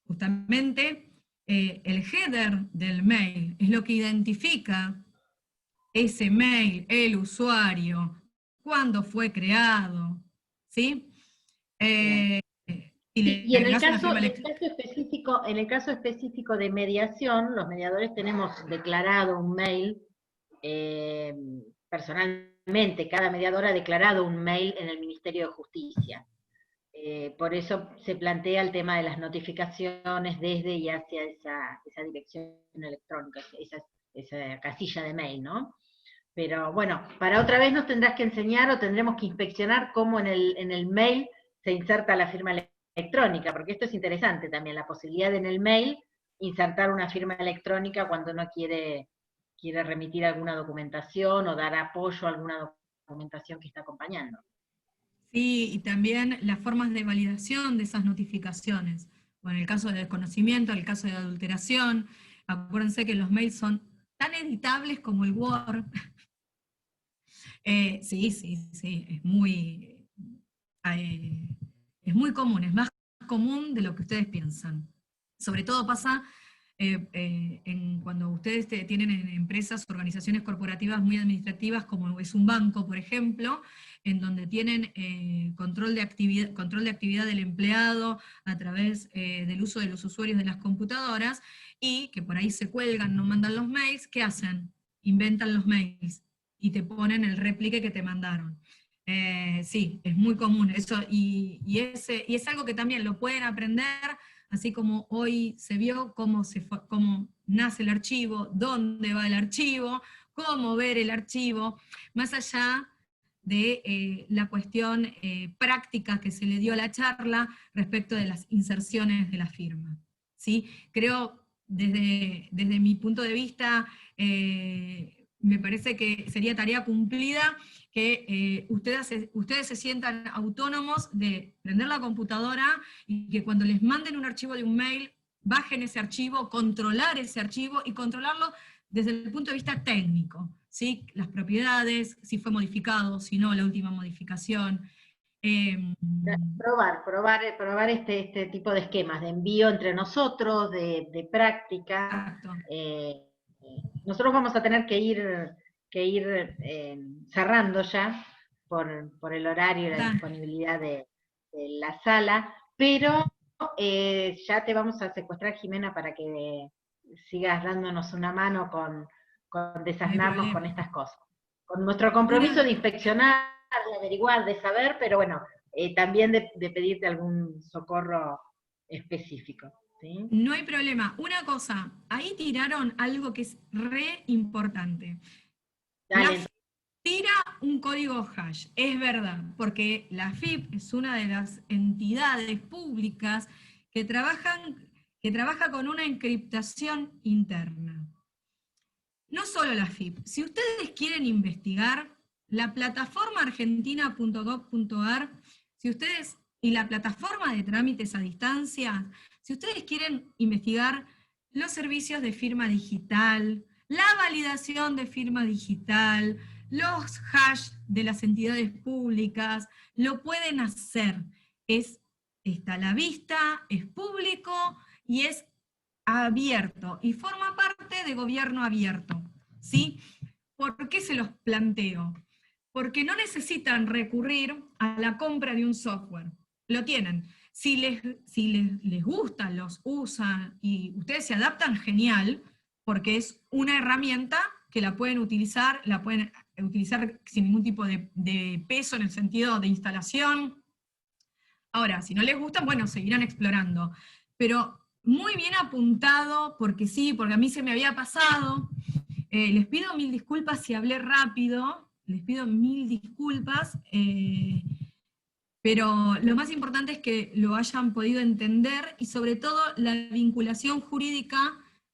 Justamente el header del mail es lo que identifica ese mail, el usuario, cuándo fue creado, ¿sí?
Bien.
Eh, y
Sí,
le
y
agregas una firma
en el
electrónica.
caso específico, en el caso específico de mediación, los mediadores tenemos declarado un mail eh, personalmente, cada mediador ha declarado un mail en el Ministerio de Justicia. Por eso se plantea el tema de las notificaciones desde y hacia esa dirección electrónica, esa casilla de mail, ¿no? Pero bueno, para otra vez nos tendrás que enseñar o tendremos que inspeccionar cómo en el mail se inserta la firma electrónica, porque esto es interesante también, la posibilidad de en el mail insertar una firma electrónica cuando uno quiere remitir alguna documentación o dar apoyo a alguna documentación que está acompañando.
Sí, y también las formas de validación de esas notificaciones. O en el caso de desconocimiento, en el caso de adulteración, acuérdense que los mails son tan editables como el Word. Sí, sí, sí, eh, es muy común, es más común de lo que ustedes piensan. Sobre todo pasa cuando ustedes tienen en empresas, organizaciones corporativas muy administrativas, como es un banco, por ejemplo, en donde tienen control de actividad del empleado a través del uso de los usuarios de las computadoras, y que por ahí se cuelgan, no mandan los mails. ¿Qué hacen? Inventan los mails y te ponen el réplique que te mandaron. Sí, es muy común eso, y es algo que también lo pueden aprender, así como hoy se vio cómo nace el archivo, dónde va el archivo, cómo ver el archivo, más allá de la cuestión práctica que se le dio a la charla respecto de las inserciones de la firma. ¿Sí? Creo, desde mi punto de vista, me parece que sería tarea cumplida que ustedes se sientan autónomos de prender la computadora y que cuando les manden un archivo de un mail, bajen ese archivo, controlar ese archivo y controlarlo desde el punto de vista técnico, ¿sí? Las propiedades, si fue modificado, si no, la última modificación.
Probar este tipo de esquemas de envío entre nosotros, de práctica.
Exacto.
Nosotros vamos a tener que ir cerrando ya por el horario y la disponibilidad de la sala, pero ya te vamos a secuestrar, Jimena, para que sigas dándonos una mano con desasnarnos con estas cosas. Con nuestro compromiso de inspeccionar, de averiguar, de saber, pero bueno, también de pedirte algún socorro específico. ¿Sí?
No hay problema. Una cosa, ahí tiraron algo que es re importante.
Dale.
La FIP tira un código hash, es verdad, porque la FIP es una de las entidades públicas que trabaja con una encriptación interna. No solo la FIP, si ustedes quieren investigar, la plataforma argentina.gov.ar, si ustedes, y la plataforma de trámites a distancia, si ustedes quieren investigar los servicios de firma digital, la validación de firma digital, los hash de las entidades públicas, lo pueden hacer. Está a la vista, es público y es abierto y forma parte de gobierno abierto. ¿Sí? ¿Por qué se los planteo? Porque no necesitan recurrir a la compra de un software. Lo tienen. Si les gusta, los usan y ustedes se adaptan, genial, porque es una herramienta que la pueden utilizar sin ningún tipo de peso en el sentido de instalación. Ahora, si no les gustan, bueno, seguirán explorando. Pero muy bien apuntado, porque sí, porque a mí se me había pasado. Les pido mil disculpas si hablé rápido, les pido mil disculpas, pero lo más importante es que lo hayan podido entender y sobre todo la vinculación jurídica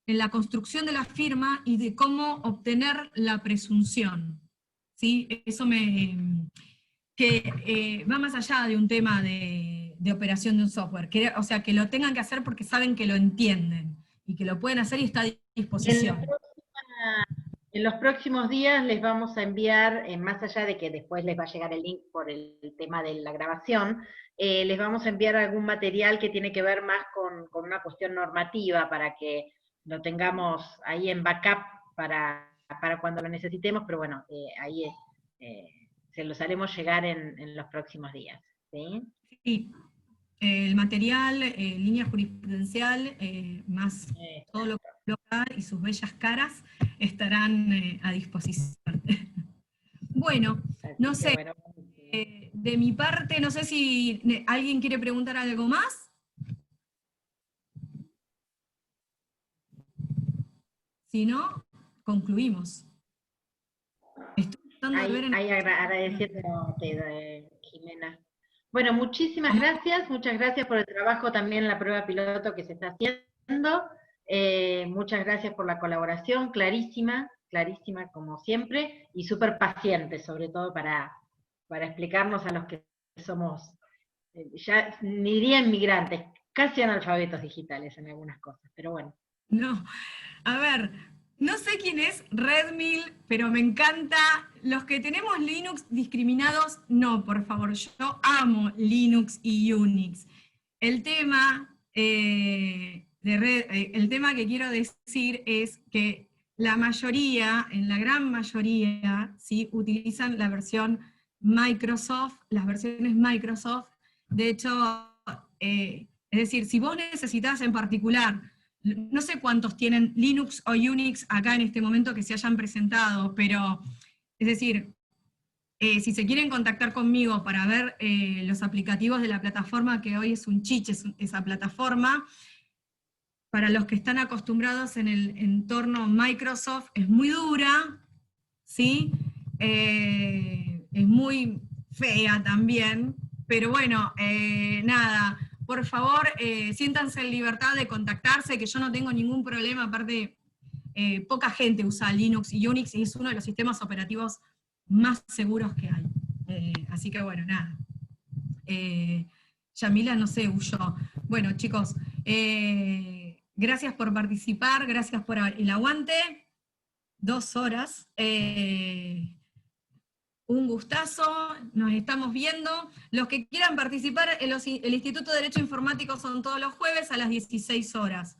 en la construcción de la firma y de cómo obtener la presunción. ¿Sí? Eso va más allá de un tema de operación de un software, o sea, que lo tengan que hacer porque saben que lo entienden y que lo pueden hacer y está a disposición.
En los próximos días les vamos a enviar, más allá de que después les va a llegar el link por el tema de la grabación, les vamos a enviar algún material que tiene que ver más con una cuestión normativa para que lo tengamos ahí en backup para cuando lo necesitemos, pero bueno, ahí se los haremos llegar en los próximos días. ¿Sí?
Sí. El material, línea jurisprudencial, más todo lo local y sus bellas caras estarán a disposición. Bueno, no sé, bueno, de mi parte, no sé si alguien quiere preguntar algo más. Si no, concluimos.
Ahí agradeciéndote, Jimena. Bueno, muchísimas gracias, muchas gracias por el trabajo también, la prueba piloto que se está haciendo. Muchas gracias por la colaboración, clarísima, clarísima como siempre, y súper paciente, sobre todo para explicarnos a los que somos, ya ni diría inmigrantes, casi analfabetos digitales en algunas cosas, pero bueno.
No, a ver, no sé quién es Redmill, pero me encanta. Los que tenemos Linux discriminados, no, por favor, yo amo Linux y Unix. El tema, el tema que quiero decir es que la mayoría, en la gran mayoría, ¿sí?, utilizan la versión Microsoft, las versiones Microsoft. De hecho, es decir, si vos necesitas en particular, no sé cuántos tienen Linux o Unix acá en este momento que se hayan presentado, pero es decir, si se quieren contactar conmigo para ver los aplicativos de la plataforma, que hoy es un chiche esa plataforma, para los que están acostumbrados en el entorno Microsoft, es muy dura, ¿sí? Es muy fea también, pero bueno, nada, por favor, siéntanse en libertad de contactarse, que yo no tengo ningún problema, aparte, poca gente usa Linux y Unix, y es uno de los sistemas operativos más seguros que hay. Así que bueno, nada. Yamila, no sé, huyó. Bueno, chicos, gracias por participar, gracias por el aguante. 2 horas. Un gustazo, nos estamos viendo. Los que quieran participar, el Instituto de Derecho Informático son todos los jueves a las 16 horas.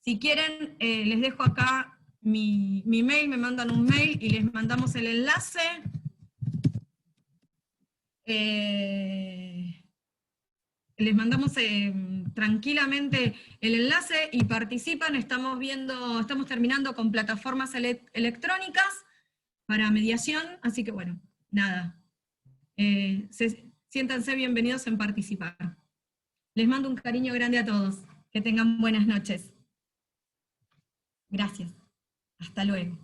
Si quieren, les dejo acá mi mail, me mandan un mail y les mandamos el enlace. Les mandamos tranquilamente el enlace y participan. Estamos terminando con plataformas electrónicas para mediación, así que bueno, nada. Siéntanse bienvenidos en participar. Les mando un cariño grande a todos. Que tengan buenas noches. Gracias. Hasta luego.